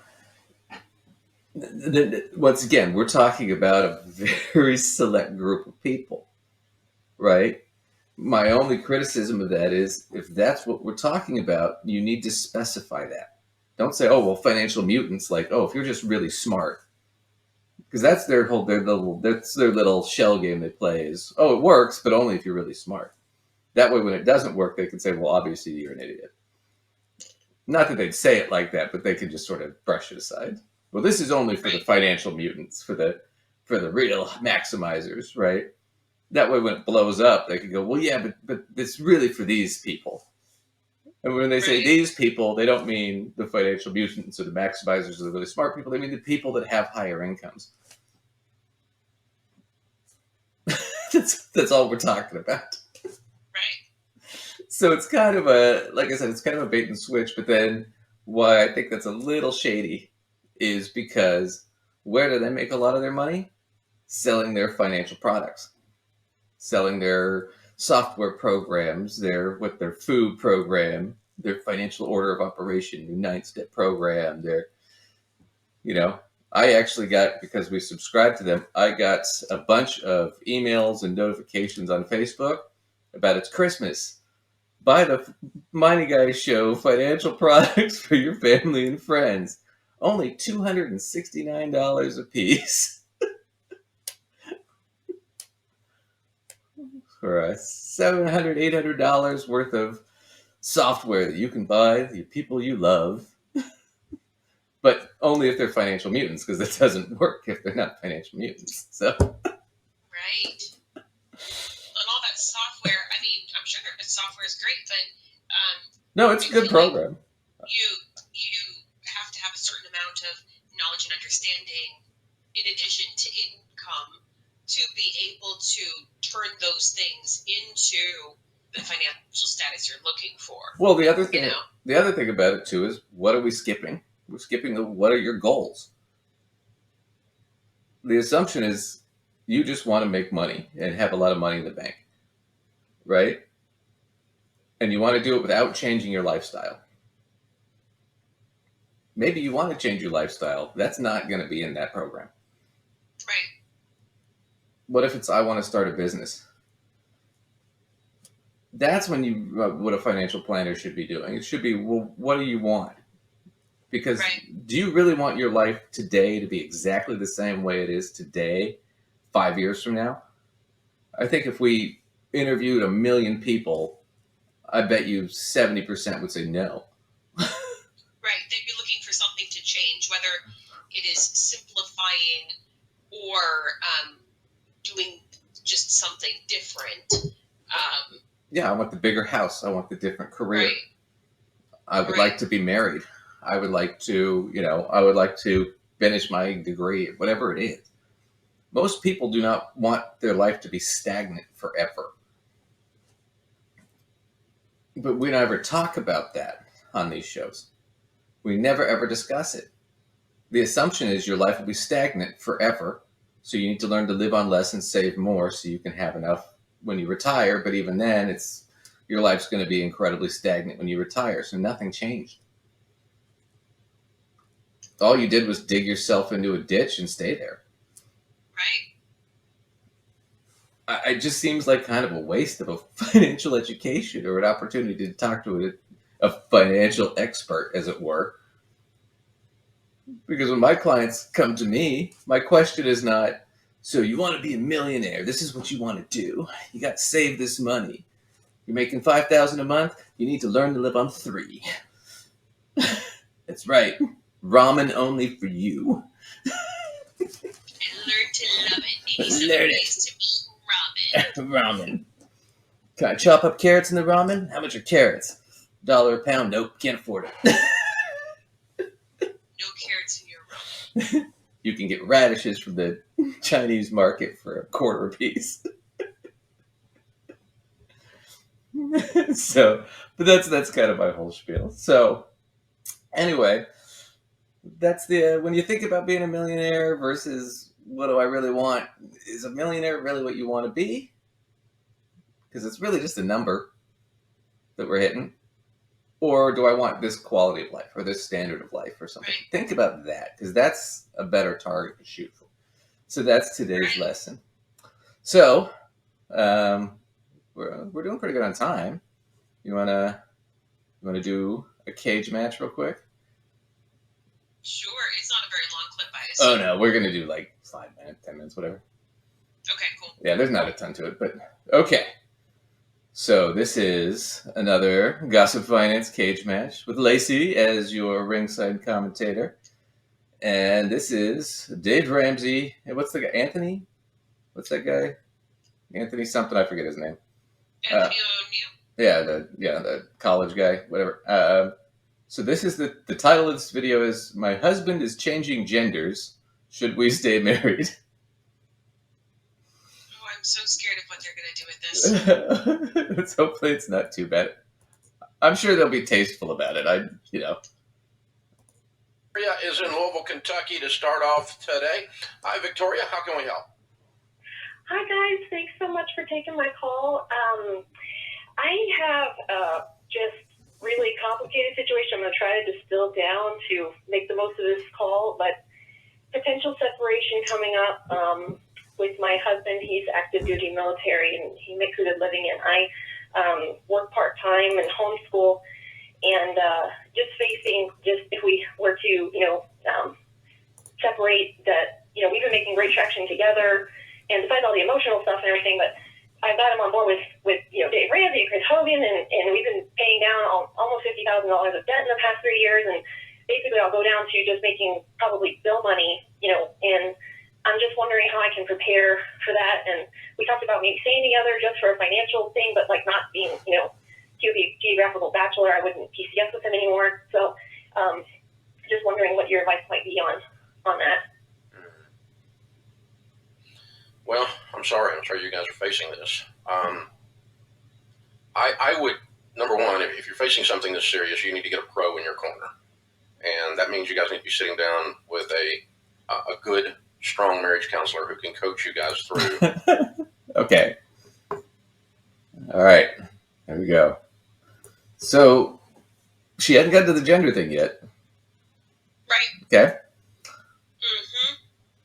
S2: Once again, we're talking about a very select group of people, right? My only criticism of that is if that's what we're talking about, you need to specify that. Don't say, oh, well, financial mutants, like, oh, if you're just really smart. Because that's their little shell game they play is, oh, it works, but only if you're really smart. That way, when it doesn't work, they can say, well, obviously you're an idiot. Not that they'd say it like that, but they could just sort of brush it aside. Well, this is only for the financial mutants, for the real maximizers, right? That way, when it blows up, they can go, well, yeah, but it's really for these people. And when they say these people, they don't mean the financial mutants or the maximizers or the really smart people. They mean the people that have higher incomes. That's all we're talking about. So it's kind of like I said, it's kind of a bait and switch. But then why I think that's a little shady is because where do they make a lot of their money? Selling their financial products, selling their software programs, their food program, their financial order of operation, new 9-step program. I actually got, because we subscribed to them, I got a bunch of emails and notifications on Facebook about it's Christmas. Buy the Money Guy Show financial products for your family and friends. Only $269 a piece. For $700, $800 worth of software that you can buy the people you love. But only if they're financial mutants, because it doesn't work if they're not financial mutants. So.
S1: Right. And all that software, I mean, I'm sure the software is great, but
S2: no, it's a good program.
S1: Like you have to have a certain amount of knowledge and understanding in addition to income to be able to turn those things into the financial status you're looking for.
S2: Well, the other thing about it too is, what are we skipping? We're skipping what are your goals? The assumption is you just want to make money and have a lot of money in the bank, right? And you want to do it without changing your lifestyle. Maybe you want to change your lifestyle. That's not going to be in that program.
S1: Right.
S2: What if it's, I want to start a business? That's when what a financial planner should be doing. It should be, well, what do you want? Because do you really want your life today to be exactly the same way it is today, 5 years from now? I think if we interviewed 1 million people, I bet you 70% would say no.
S1: Right. They'd be looking for something to change, whether it is simplifying or doing just something different.
S2: Yeah, I want the bigger house. I want the different career.
S1: Right.
S2: I would like to be married. I would like to, finish my degree, whatever it is. Most people do not want their life to be stagnant forever. But we never talk about that on these shows. We never ever discuss it. The assumption is your life will be stagnant forever, so you need to learn to live on less and save more so you can have enough when you retire. But even then, your life's going to be incredibly stagnant when you retire, so nothing changed. All you did was dig yourself into a ditch and stay there.
S1: Right.
S2: It just seems like kind of a waste of a financial education or an opportunity to talk to a financial expert, as it were. Because when my clients come to me, my question is not, so you want to be a millionaire. This is what you want to do. You got to save this money. You're making $5,000 a month. You need to learn to live on $3. That's right. Ramen only for you.
S1: And learn to love it. Maybe some ways to eat ramen.
S2: Ramen. Can I chop up carrots in the ramen? How much are carrots? $1 a pound? Nope, can't afford it.
S1: No carrots in your ramen.
S2: You can get radishes from the Chinese market for $0.25 a piece. But that's kind of my whole spiel. So, anyway, that's when you think about being a millionaire versus what do I really want? Is a millionaire really what you want to be? Because it's really just a number that we're hitting. Or do I want this quality of life or this standard of life or something?
S1: Right.
S2: Think about that, because that's a better target to shoot for. So that's today's lesson. So we're doing pretty good on time. You wanna do a cage match real quick?
S1: Sure. It's not a very long clip, I assume.
S2: Oh no, we're gonna do like 5 minutes, 10 minutes, whatever.
S1: Okay, cool.
S2: Yeah, there's not a ton to it, but okay. So this is another Gossip Finance cage match with Lacey as your ringside commentator. And this is Dave Ramsey. And what's the guy? Anthony? What's that guy? Anthony something. I forget his name.
S1: Anthony O'Neill?
S2: Yeah, the college guy, whatever. So this is the title of this video is My Husband is Changing Genders. Should we stay married?
S1: I'm so scared of what they're going to do with this.
S2: Hopefully it's not too bad. I'm sure they'll be tasteful about it.
S9: Victoria is in Louisville, Kentucky to start off today. Hi, Victoria. How can we help?
S11: Hi, guys. Thanks so much for taking my call. I have just really complicated situation. I'm going to try to distill down to make the most of this call, but potential separation coming up with my husband. He's active duty military and he makes a good living, and I work part-time and homeschool, and just facing if we were to separate, that we've been making great traction together, and despite all the emotional stuff and everything, but I've got him on board with Dave Ramsey and Chris Hogan, and we've been paying down almost $50,000 of debt in the past 3 years, and basically I'll go down to just making probably bill money, and I'm just wondering how I can prepare for that. And we talked about maybe staying together just for a financial thing, but like not being, geographical bachelor. I wouldn't PCS with him anymore. So just wondering what your advice might be on that.
S9: Well, I'm sorry you guys are facing this. I would, number one, if you're facing something this serious, you need to get a pro in your corner. And that means you guys need to be sitting down with a good, strong marriage counselor who can coach you guys through.
S2: Okay. All right. There we go. So she hadn't gotten to the gender thing yet.
S1: Right.
S2: Okay.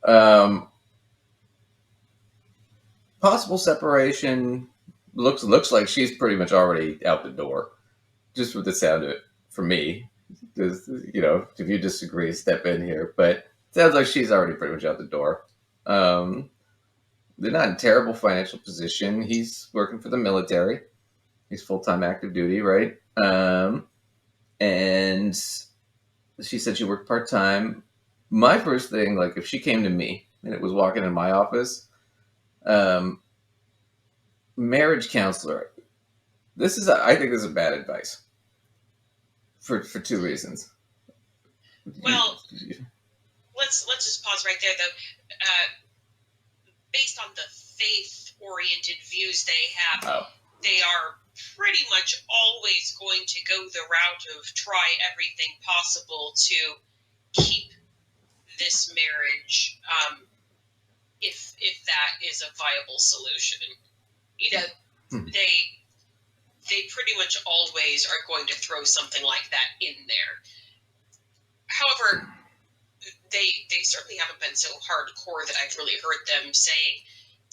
S1: Mm-hmm.
S2: Possible separation looks like she's pretty much already out the door, just with the sound of it. For me, if you disagree, step in here. But it sounds like she's already pretty much out the door. They're not in terrible financial position. He's working for the military. He's full-time active duty, right? And she said she worked part-time. My first thing, like if she came to me and it was walking in my office, marriage counselor. I think this is bad advice for 2 reasons.
S1: Well, let's just pause right there, though. Based on the faith-oriented views they have, they are pretty much always going to go the route of try everything possible to keep this marriage, if that is a viable solution. They pretty much always are going to throw something like that in there. However, they certainly haven't been so hardcore that I've really heard them saying,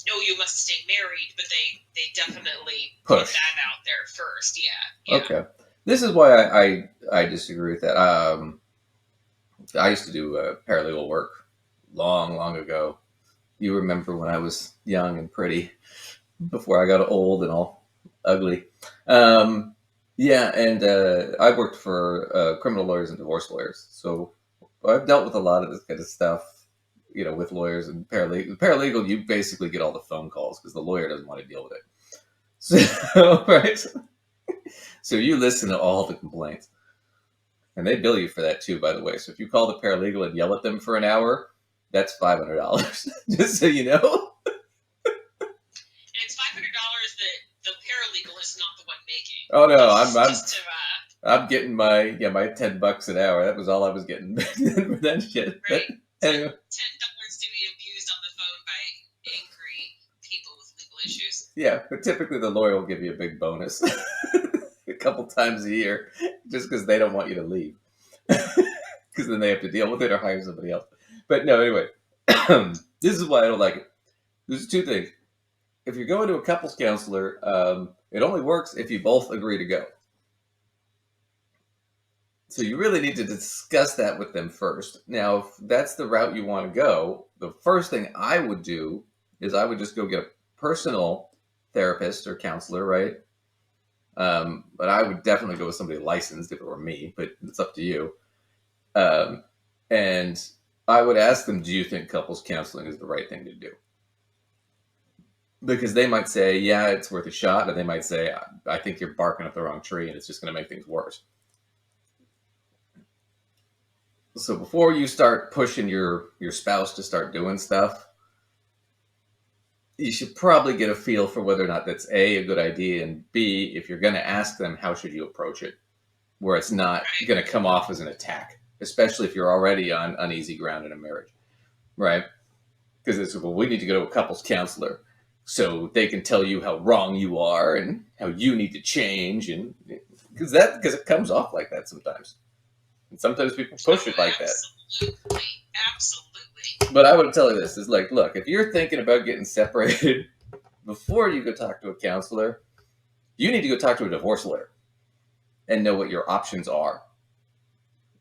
S1: no, you must stay married, but they definitely put that out there first. Yeah.
S2: Okay. This is why I disagree with that. I used to do paralegal work long ago. You remember when I was young and pretty, before I got old and all ugly. And I worked for criminal lawyers and divorce lawyers. So I've dealt with a lot of this kind of stuff, with lawyers and paralegal. Paralegal, you basically get all the phone calls because the lawyer doesn't want to deal with it. So, right. So you listen to all the complaints. And they bill you for that too, by the way. So if you call the paralegal and yell at them for an hour, that's $500. Just so you know.
S1: And it's $500 that the paralegal is not the one making.
S2: Oh no, I'm getting my $10 an hour. That was all I was getting for that shit.
S1: Right.
S2: But anyway.
S1: $10 to be abused on the phone by angry people with legal issues.
S2: Yeah, but typically the lawyer will give you a big bonus. couple times a year just because they don't want you to leave. Because then they have to deal with it or hire somebody else. But no, anyway, this is why I don't like it. There's two things. If you're going to a couples counselor, it only works if you both agree to go. So you really need to discuss that with them first. Now, if that's the route you want to go, the first thing I would do is I would just go get a personal therapist or counselor, right? But I would definitely go with somebody licensed if it were me, but it's up to you. And I would ask them, do you think couples counseling is the right thing to do? Because they might say, yeah, it's worth a shot. And they might say, I think you're barking up the wrong tree and it's just going to make things worse. So before you start pushing your spouse to start doing stuff, you should probably get a feel for whether or not that's a good idea, and B, if you're going to ask them, how should you approach it, where it's not going to come off as an attack, especially if you're already on uneasy ground in a marriage, right? Because it's, well, we need to go to a couples counselor so they can tell you how wrong you are and how you need to change, and because it comes off like that sometimes. And sometimes people push it like that.
S1: Absolutely.
S2: But I would tell you this, is like, look, if you're thinking about getting separated, before you go talk to a counselor, you need to go talk to a divorce lawyer and know what your options are.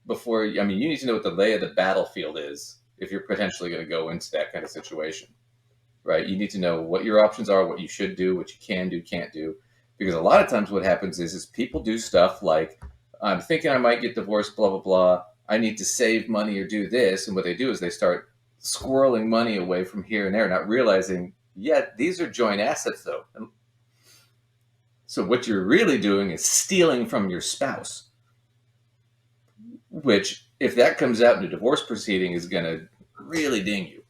S2: You need to know what the lay of the battlefield is if you're potentially going to go into that kind of situation, right? You need to know what your options are, what you should do, what you can do, can't do. Because a lot of times what happens is people do stuff like, I'm thinking I might get divorced, blah, blah, blah. I need to save money or do this. And what they do is they start squirreling money away from here and there, not realizing, these are joint assets, though. And so what you're really doing is stealing from your spouse, which, if that comes out in a divorce proceeding, is going to really ding you.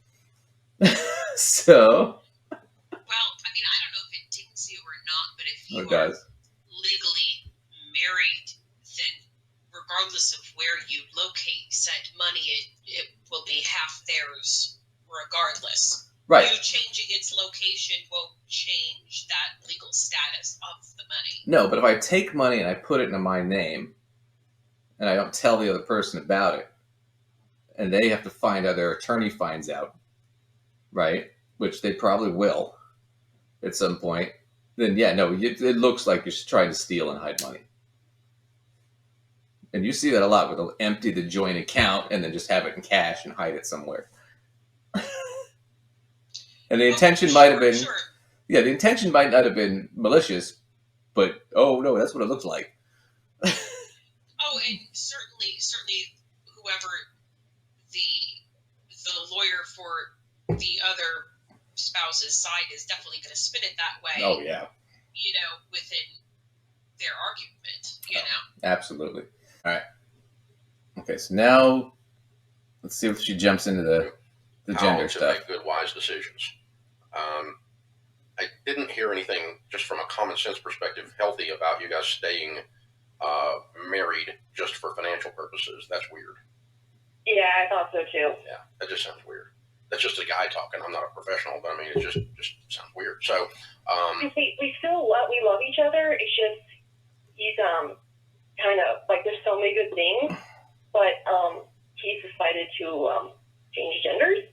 S2: So.
S1: Well, I mean, I don't know if it dings you or not, but if you are legally married, then regardless of where you locate said money, it will be half theirs regardless.
S2: Right.
S1: You changing its location won't change that legal status of the money.
S2: No, but if I take money and I put it into my name and I don't tell the other person about it, and they have to find out, their attorney finds out, right, which they probably will at some point, then it looks like you're trying to steal and hide money. And you see that a lot, where they'll empty the joint account and then just have it in cash and hide it somewhere. And the intention might have been, the intention might not have been malicious, but no, that's what it looks like.
S1: And certainly, whoever the lawyer for the other spouse's side is definitely going to spin it that way.
S2: Oh yeah.
S1: Within their argument,
S2: Absolutely. All right. Okay, so now let's see if she jumps into the gender stuff.
S9: Make good, wise decisions. I didn't hear anything, just from a common sense perspective, healthy about you guys staying married just for financial purposes. That's weird.
S11: Yeah, I thought so too.
S9: Yeah, that just sounds weird. That's just a guy talking. I'm not a professional, but I mean, it just sounds weird. So,
S11: we still love each other. It's just he's kind of like, there's so many good things, but he's decided to change genders.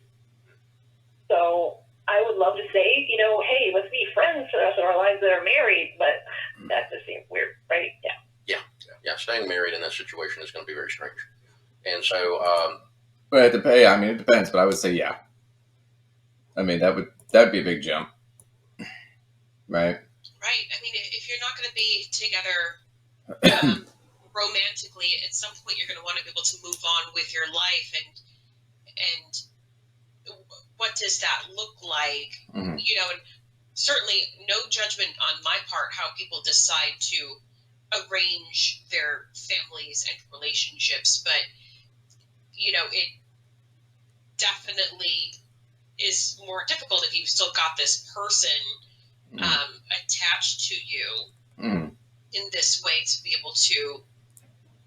S11: So I would love to say, hey, let's be friends for the rest of our lives that are married, but that just seems weird, right?
S9: Yeah. Staying married in that situation is going to be very strange. And so,
S2: but it depends. But I would say, yeah. I mean, that'd be a big jump, right?
S1: Right. I mean, if you're not going to be together romantically, at some point you're going to want to be able to move on with your life, and what does that look like?
S2: Mm-hmm.
S1: And certainly no judgment on my part how people decide to arrange their families and relationships, but it definitely is more difficult if you've still got this person attached to you in this way, to be able to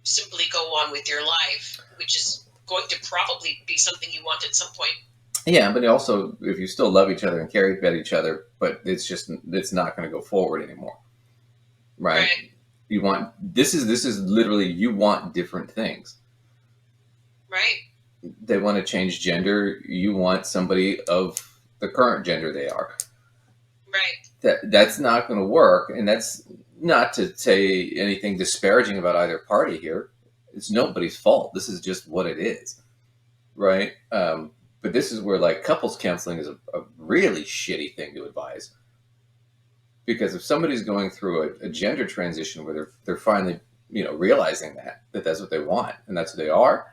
S1: simply go on with your life, which is going to probably be something you want at some point.
S2: Yeah, but also, if you still love each other and care about each other, but it's not going to go forward anymore, right? You want this is literally you want different things.
S1: Right.
S2: They want to change gender. You want somebody of the current gender they are.
S1: Right.
S2: That's not going to work, and that's not to say anything disparaging about either party here. It's nobody's fault. This is just what it is, right? But this is where like couples counseling is a really shitty thing to advise, because if somebody's going through a gender transition where they're finally realizing that that's what they want and that's who they are,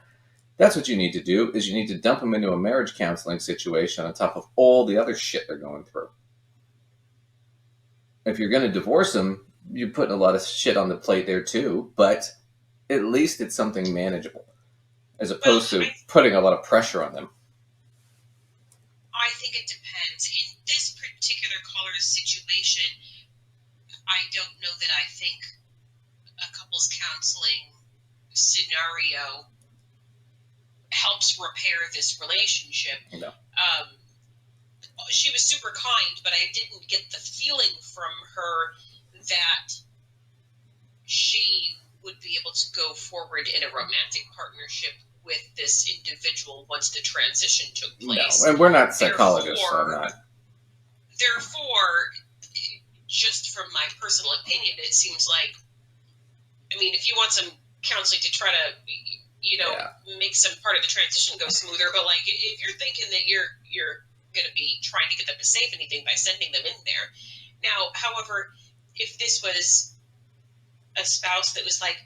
S2: that's what you need to do. Is you need to dump them into a marriage counseling situation on top of all the other shit they're going through. If you're going to divorce them, you're putting a lot of shit on the plate there too, but at least it's something manageable, as opposed to putting a lot of pressure on them.
S1: I think it depends. In this particular caller's situation, I don't know that I think a couples counseling scenario helps repair this relationship.
S2: No.
S1: She was super kind, but I didn't get the feeling from her that she would be able to go forward in a romantic partnership with this individual once the transition took place.
S2: No, and we're not psychologists, so I'm not.
S1: Therefore, just from my personal opinion, it seems like, I mean, if you want some counseling to try to, make some part of the transition go smoother, but like if you're thinking that you're going to be trying to get them to save anything by sending them in there. Now, however, if this was a spouse that was like,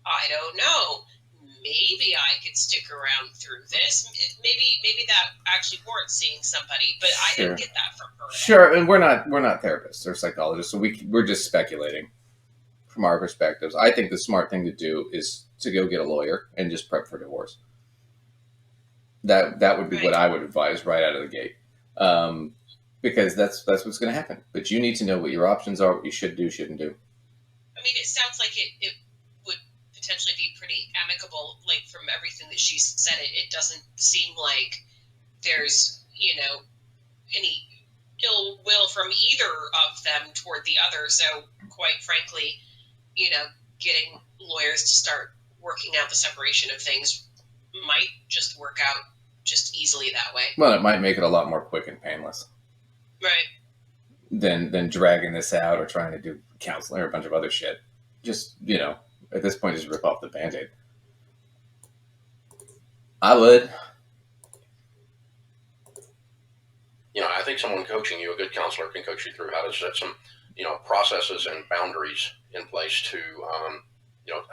S1: I don't know, maybe I could stick around through this. Maybe that actually warrants seeing somebody, but I didn't get that from her.
S2: Sure, and we're not therapists or psychologists, so we're just speculating from our perspectives. I think the smart thing to do is to go get a lawyer and just prep for divorce. That would be what I would advise right out of the gate, because that's what's going to happen. But you need to know what your options are, what you should do, shouldn't do.
S1: I mean, it sounds like it would potentially be pretty amicable. Like from everything that she said, it doesn't seem like there's any ill will from either of them toward the other. So quite frankly, getting lawyers to start working out the separation of things might just work out just easily that way.
S2: Well, it might make it a lot more quick and painless.
S1: Right.
S2: Than dragging this out or trying to do counseling or a bunch of other shit. Just, at this point, just rip off the Band-Aid. I would.
S9: I think someone coaching you, a good counselor, can coach you through how to set some, processes and boundaries in place to,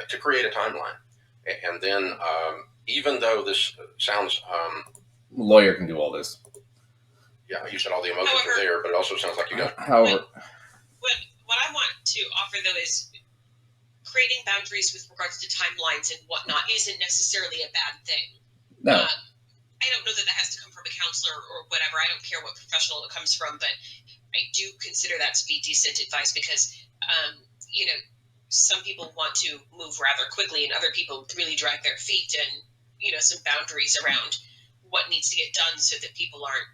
S9: to create a timeline. And then, even though this sounds...
S2: lawyer can do all this.
S9: Yeah, you said all the emotions are there, but it also sounds like you got...
S2: However...
S1: What I want to offer, though, is creating boundaries with regards to timelines and whatnot isn't necessarily a bad thing.
S2: No.
S1: I don't know that has to come from a counselor or whatever. I don't care what professional it comes from, but I do consider that to be decent advice because, some people want to move rather quickly and other people really drag their feet, and, some boundaries around what needs to get done so that people aren't,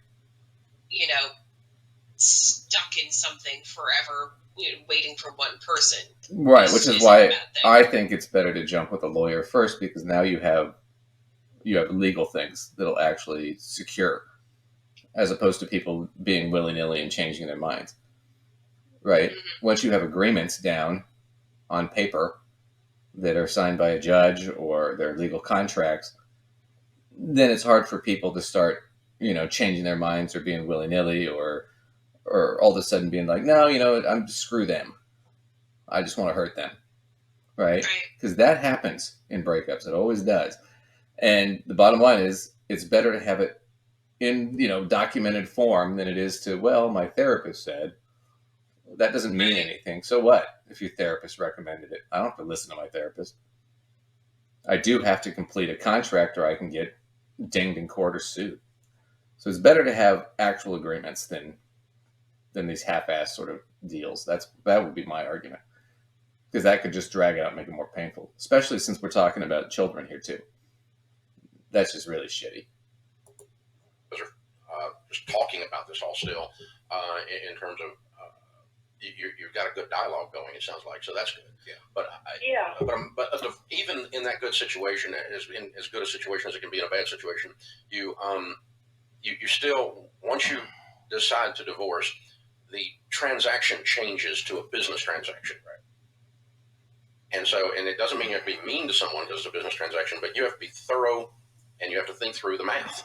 S1: stuck in something forever, waiting for one person.
S2: Right, which is why I think it's better to jump with a lawyer first, because now you have legal things that'll actually secure, as opposed to people being willy-nilly and changing their minds. Right? Mm-hmm. Once you have agreements down on paper that are signed by a judge or their legal contracts, then it's hard for people to start, changing their minds or being willy-nilly or all of a sudden being like, no, I'm screw them. I just want to hurt them. Right? Because that happens in breakups. It always does. And the bottom line is, it's better to have it in, documented form than it is to, well, my therapist said. That doesn't mean anything. So what if your therapist recommended it? I don't have to listen to my therapist. I do have to complete a contract or I can get dinged in court or sued. So it's better to have actual agreements than these half-assed sort of deals. That would be my argument. Because that could just drag it out and make it more painful. Especially since we're talking about children here too. That's just really shitty.
S9: Just talking about this all still, in terms of you've got a good dialogue going. It sounds like, so that's good.
S12: Yeah.
S9: But even in that good situation, as good a situation as it can be in a bad situation, you still, once you decide to divorce, the transaction changes to a business transaction, right? And it doesn't mean you have to be mean to someone because it's a business transaction, but you have to be thorough and you have to think through the math.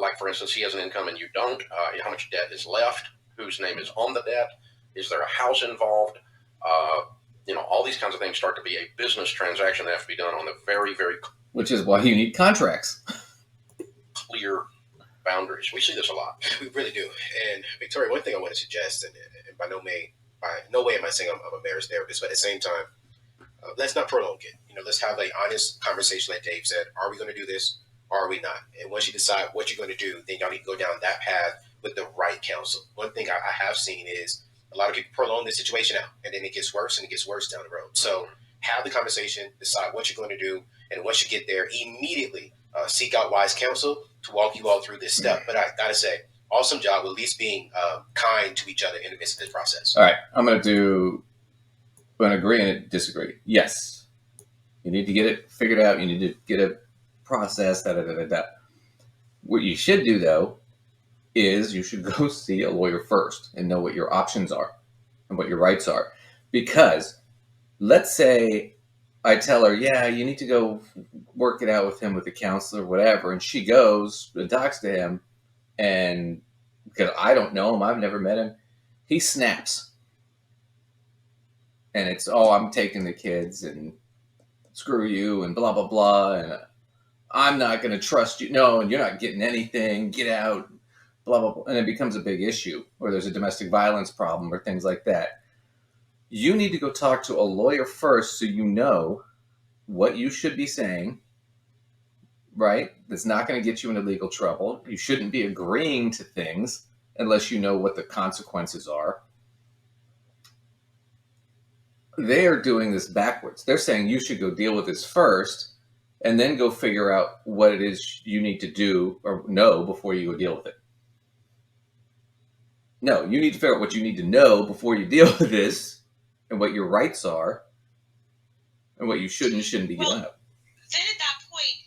S9: Like, for instance, he has an income and you don't. How much debt is left? Whose name is on the debt? Is there a house involved? All these kinds of things start to be a business transaction that have to be done on the very, very
S2: Which is why you need contracts.
S9: clear boundaries. We see this a lot.
S12: We really do. And Victoria, one thing I want to suggest, and by no way am I saying I'm a marriage therapist, but at the same time, let's not prolong it. Let's have an honest conversation, like Dave said. Are we going to do this, or are we not? And once you decide what you're going to do, then y'all need to go down that path with the right counsel. One thing I have seen is a lot of people prolong this situation out, and then it gets worse and it gets worse down the road. So have the conversation, decide what you're going to do, and once you get there, immediately seek out wise counsel to walk you all through this step. But I got to say, awesome job with at least being kind to each other in the midst of this process.
S2: All right, I'm going to agree and disagree. Yes, you need to get it figured out. You need to get a process. What you should do, though, is you should go see a lawyer first and know what your options are and what your rights are. Because let's say I tell her, yeah, you need to go work it out with him, with the counselor, whatever. And she goes and talks to him. And because I don't know him, I've never met him, he snaps. And it's, I'm taking the kids and screw you and blah, blah, blah. And I'm not going to trust you. No, and you're not getting anything. Get out. Blah, blah, blah. And it becomes a big issue, or there's a domestic violence problem or things like that. You need to go talk to a lawyer first so you know what you should be saying, right? That's not going to get you into legal trouble. You shouldn't be agreeing to things unless you know what the consequences are. They are doing this backwards. They're saying you should go deal with this first and then go figure out what it is you need to do or know before you go deal with it. No, you need to figure out what you need to know before you deal with this and what your rights are and what you should and shouldn't be giving up.
S1: Then at that point,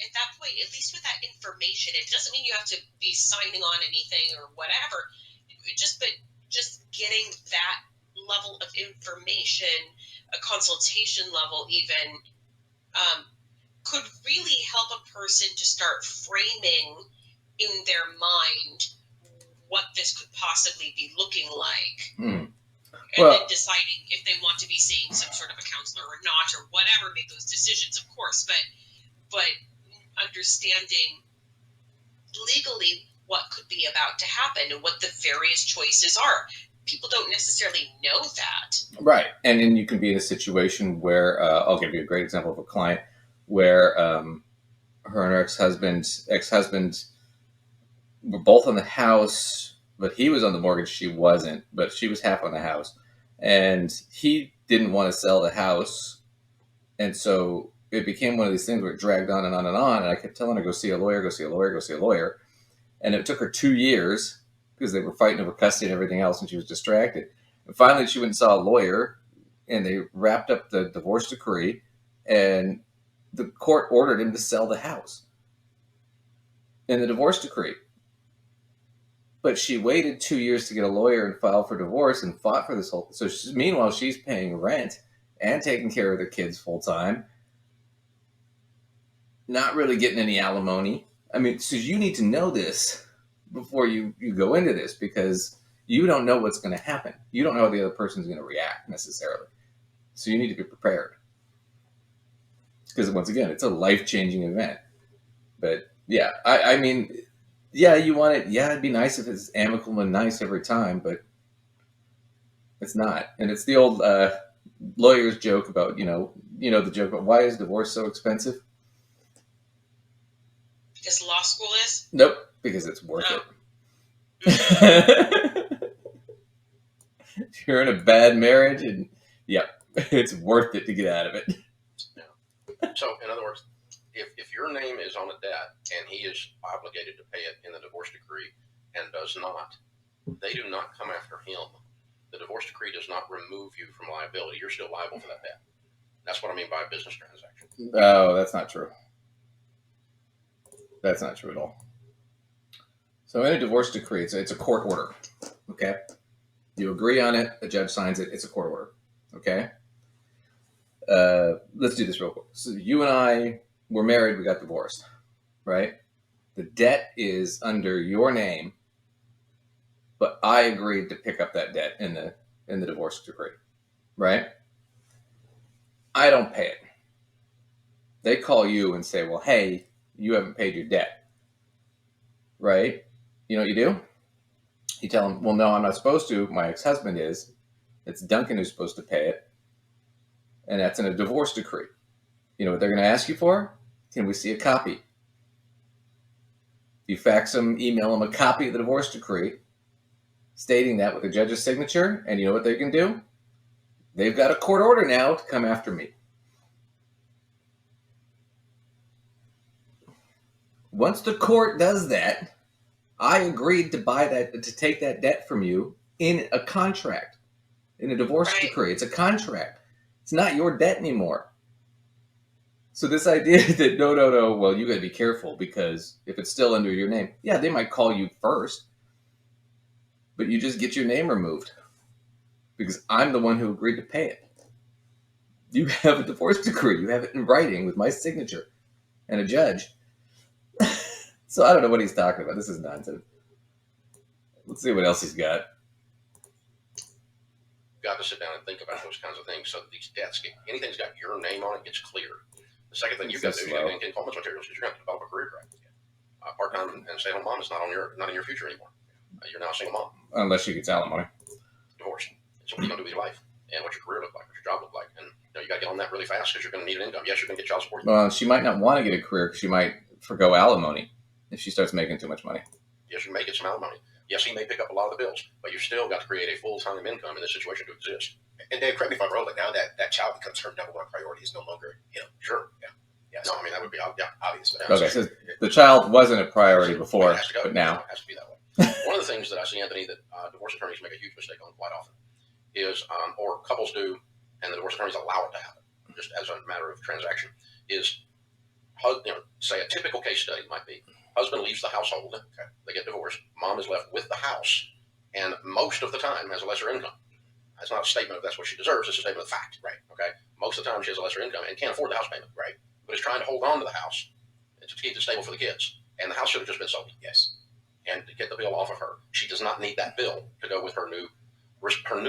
S1: at least with that information, it doesn't mean you have to be signing on anything or whatever. Just getting that level of information, a consultation level even, could really help a person to start framing in their mind what this could possibly be looking like. And then deciding if they want to be seeing some sort of a counselor or not, or whatever, make those decisions, of course, but understanding legally what could be about to happen and what the various choices are. People don't necessarily know that.
S2: Right. And then you can be in a situation where, I'll give you a great example of a client where her and her ex-husband were both on the house, but he was on the mortgage, she wasn't, but she was half on the house. And he didn't want to sell the house. And so it became one of these things where it dragged on and on and on. And I kept telling her, go see a lawyer, go see a lawyer, go see a lawyer. And it took her 2 years because they were fighting over custody and everything else, and she was distracted. And finally, she went and saw a lawyer, and they wrapped up the divorce decree, and the court ordered him to sell the house in the divorce decree. But she waited 2 years to get a lawyer and file for divorce and fought for this whole. So meanwhile, she's paying rent and taking care of the kids full time, not really getting any alimony. I mean, so you need to know this before you go into this, because you don't know what's going to happen. You don't know how the other person's going to react necessarily. So you need to be prepared. Because once again, it's a life-changing event. But yeah, I mean, yeah, you want it. Yeah, it'd be nice if it's amicable and nice every time, but it's not. And it's the old lawyer's joke about, the joke about why is divorce so expensive?
S1: Because law school is?
S2: Nope, because it's worth it. You're in a bad marriage, and it's worth it to get out of it.
S9: Yeah. So, in other words, if your name is on a debt and he is obligated to pay it in the divorce decree and does not, they do not come after him. The divorce divorce decree does not remove you from liability. You're still liable for that debt. That's what I mean by a business transaction.
S2: Oh, that's not true. That's not true at all. So in a divorce decree, it's a court order. Okay, you agree on it. A judge signs it. It's a court order. Okay. Let's do this real quick. So you and I were married. We got divorced, right? The debt is under your name, but I agreed to pick up that debt in the divorce decree, right? I don't pay it. They call you and say, well, hey, you haven't paid your debt, right? You know what you do? You tell them, well, no, I'm not supposed to. My ex-husband is. It's Duncan who's supposed to pay it. And that's in a divorce decree. You know what they're going to ask you for? Can we see a copy? You fax them, email them a copy of the divorce decree stating that with the judge's signature, and you know what they can do? They've got a court order now to come after me. Once the court does that, I agreed to take that debt from you in a contract, in a divorce decree. It's a contract. It's not your debt anymore. So this idea that no, well, you got to be careful because if it's still under your name, yeah, they might call you first, but you just get your name removed because I'm the one who agreed to pay it. You have a divorce decree. You have it in writing with my signature and a judge. So I don't know what he's talking about. This is nonsense. Let's see what else he's got.
S9: You've got to sit down and think about those kinds of things so that these debts, anything's got your name on it, gets cleared. The second thing you've got to do is you get performance materials because you're going to develop a career track. Part-time and stay-at-home mom is not in your future anymore. You're now a single mom.
S2: Unless she gets alimony.
S9: Divorce. So what are you going to do with your life? And what's your career look like? What's your job look like? And you got to get on that really fast because you're going to need an income. Yes, you're going to get child support.
S2: Well, she might not want to get a career because she might forgo alimony if she starts making too much money.
S9: Yes, you may get some alimony. Yes, he may pick up a lot of the bills, but you've still got to create a full-time income in this situation to exist.
S12: And Dave, correct me if I'm wrong, but now that child becomes her number one priority, is no longer him.
S9: Sure.
S12: Yeah. Yeah.
S9: No, I mean, that would be
S12: obvious.
S2: Okay, so the child wasn't a priority before, but now.
S9: It has to be that way. One of the things that I see, Anthony, that divorce attorneys make a huge mistake on quite often is, or couples do, and the divorce attorneys allow it to happen, just as a matter of transaction, is, say a typical case study might be, husband leaves the household, they get divorced, mom is left with the house, and most of the time has a lesser income. That's not a statement of that's what she deserves, it's a statement of fact, right? Okay? Most of the time she has a lesser income and can't afford the house payment, right? But is trying to hold on to the house to keep it stable for the kids. And the house should have just been sold.
S12: Yes.
S9: And to get the bill off of her. She does not need that bill to go with her new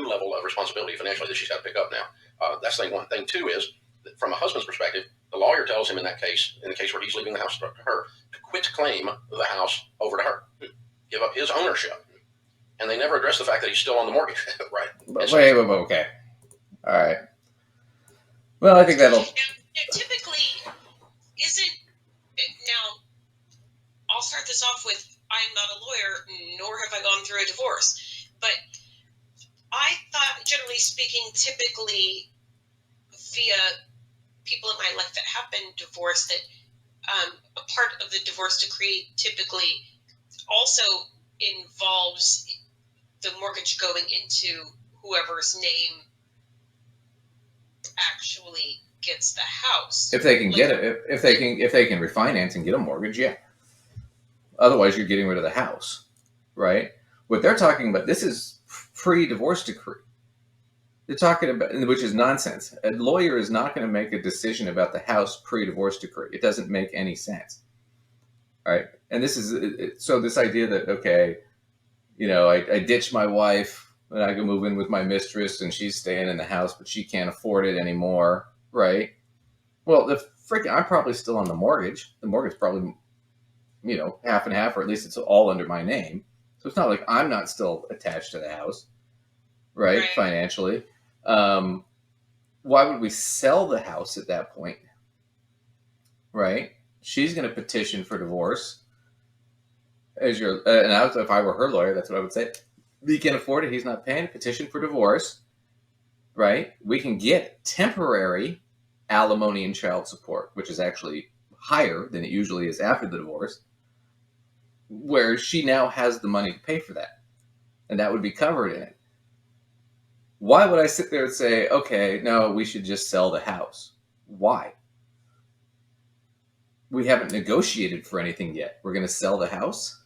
S9: level of responsibility financially that she's got to pick up now. That's thing one. Thing two is, that from a husband's perspective, the lawyer tells him in that case, in the case where he's leaving the house to her, to quit claim the house over to her. Give up his ownership. And they never address the fact that he's still on the mortgage. Right.
S2: Wait, okay. All right. Well, I think that'll...
S1: Typically, now, I'll start this off with, I am not a lawyer, nor have I gone through a divorce. But I thought, generally speaking, typically via people in my life that have been divorced, that a part of the divorce decree typically also involves the mortgage going into whoever's name actually gets the house.
S2: If they can get it, if they can refinance and get a mortgage, yeah. Otherwise, you're getting rid of the house, right? What they're talking about, this is pre-divorce decree. They're talking about, which is nonsense. A lawyer is not going to make a decision about the house pre-divorce decree. It doesn't make any sense. All right, and this is so this idea that I ditch my wife and I can move in with my mistress and she's staying in the house, but she can't afford it anymore, right? Well, I'm probably still on the mortgage. The mortgage probably, half and half, or at least it's all under my name. So it's not like I'm not still attached to the house, right? Financially. Why would we sell the house at that point? Right? She's going to petition for divorce. If I were her lawyer, that's what I would say. He can't afford it. He's not paying. Petition for divorce. Right? We can get temporary alimony and child support, which is actually higher than it usually is after the divorce, where she now has the money to pay for that. And that would be covered in it. Why would I sit there and say, okay, no, we should just sell the house? Why? We haven't negotiated for anything yet. We're going to sell the house?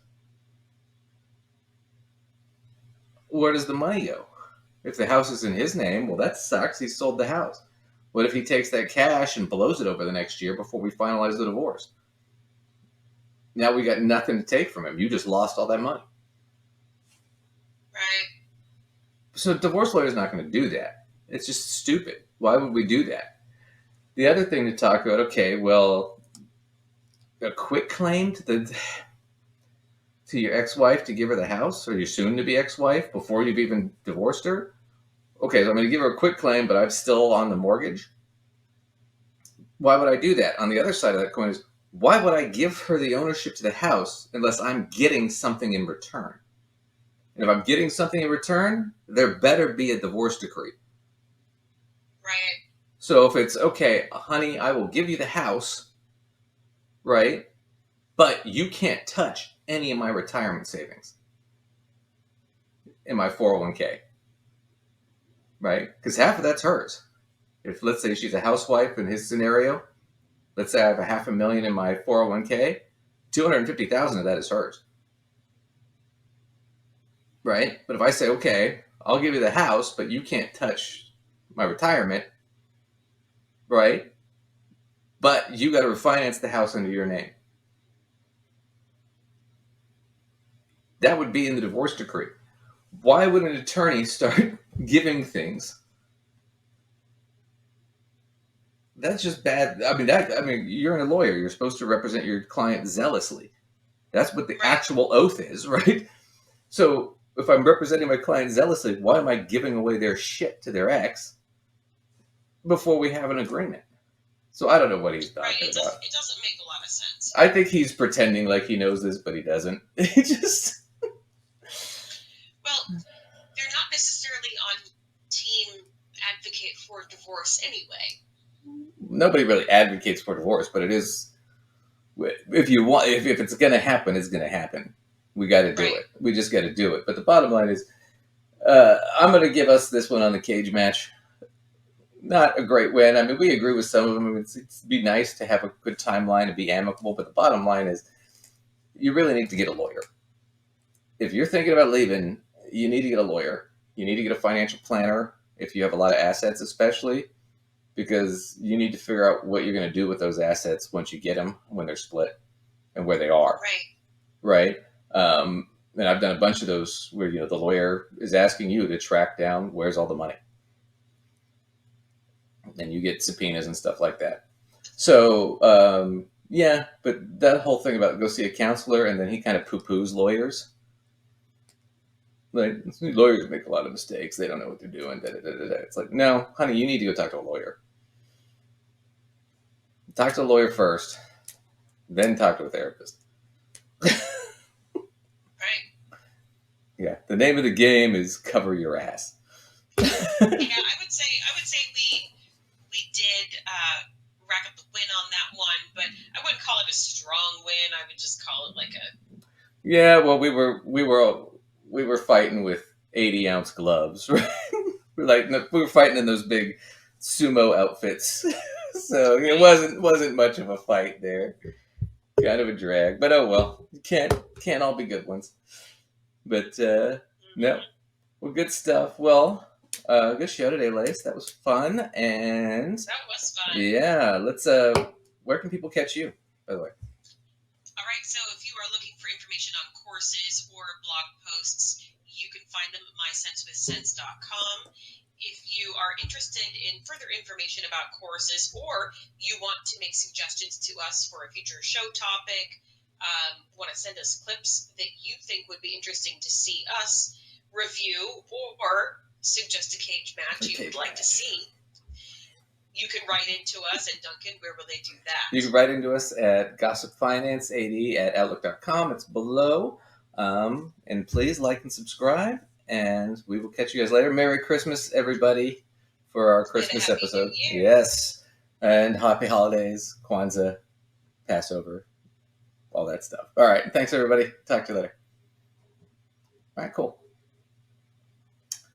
S2: Where does the money go? If the house is in his name, well, that sucks. He sold the house. What if he takes that cash and blows it over the next year before we finalize the divorce? Now we got nothing to take from him. You just lost all that money.
S1: Right.
S2: So a divorce lawyer is not going to do that. It's just stupid. Why would we do that? The other thing to talk about, okay, well, a quick claim to your ex-wife to give her the house, or your soon-to-be ex-wife, before you've even divorced her? Okay, so I'm going to give her a quick claim, but I'm still on the mortgage. Why would I do that? On the other side of that coin is, why would I give her the ownership to the house unless I'm getting something in return? And if I'm getting something in return, there better be a divorce decree.
S1: Right.
S2: So if it's, okay, honey, I will give you the house, right? But you can't touch any of my retirement savings in my 401k, right? Because half of that's hers. If, let's say, she's a housewife in his scenario, let's say I have $500,000 in my 401k, $250,000 of that is hers, right? But if I say, okay, I'll give you the house, but you can't touch my retirement, right? But you got to refinance the house under your name. That would be in the divorce decree. Why would an attorney start giving things? That's just bad. I mean, you're a lawyer. You're supposed to represent your client zealously. That's what the actual oath is, right? So if I'm representing my client zealously, why am I giving away their shit to their ex before we have an agreement? So I don't know what he's talking about.
S1: It doesn't make a lot of sense.
S2: I think he's pretending like he knows this, but he doesn't. He just...
S1: Well, they're not necessarily on team advocate for divorce anyway.
S2: Nobody really advocates for divorce, but it is, if it's going to happen, it's going to happen. We got to do it. We just got to do it. But the bottom line is, I'm going to give us this one on the cage match. Not a great win. I mean, we agree with some of them. It'd be nice to have a good timeline and be amicable, but the bottom line is, you really need to get a lawyer. If you're thinking about leaving, you need to get a lawyer. You need to get a financial planner if you have a lot of assets, especially, because you need to figure out what you're going to do with those assets once you get them, when they're split, and where they are. Right. And I've done a bunch of those where, the lawyer is asking you to track down where's all the money. And you get subpoenas and stuff like that. So, yeah, but that whole thing about go see a counselor, and then he kind of poo-poos lawyers. Like, lawyers make a lot of mistakes. They don't know what they're doing. It's like, no, honey, you need to go talk to a lawyer. Talk to a lawyer first, then talk to a therapist. Yeah, the name of the game is cover your ass.
S1: Yeah, I would say we did rack up the win on that one, but I wouldn't call it a strong win. I would just call it like a...
S2: Yeah, well, we were fighting with 80-ounce gloves, right? We were fighting in those big sumo outfits, so it wasn't much of a fight there. Kind of a drag, but oh well. Can't all be good ones. But no, well, good stuff. Well, good show today, Lace. That was fun, and
S1: that was fun.
S2: Yeah, let's. Where can people catch you, by the way?
S1: All right, so if you are looking for information on courses or blog posts, you can find them at mysensewithsense.com. If you are interested in further information about courses, or you want to make suggestions to us for a future show topic, want to send us clips that you think would be interesting to see us review, or suggest a cage match you would like to see, you can write into us at Duncan. Where will they do that? You can
S2: write into us at gossipfinance80@outlook.com. It's below. And please like and subscribe, and we will catch you guys later. Merry Christmas, everybody, for our Christmas episode. Yes. And happy holidays, Kwanzaa, Passover, all that stuff. All right. Thanks, everybody. Talk to you later. All right, cool.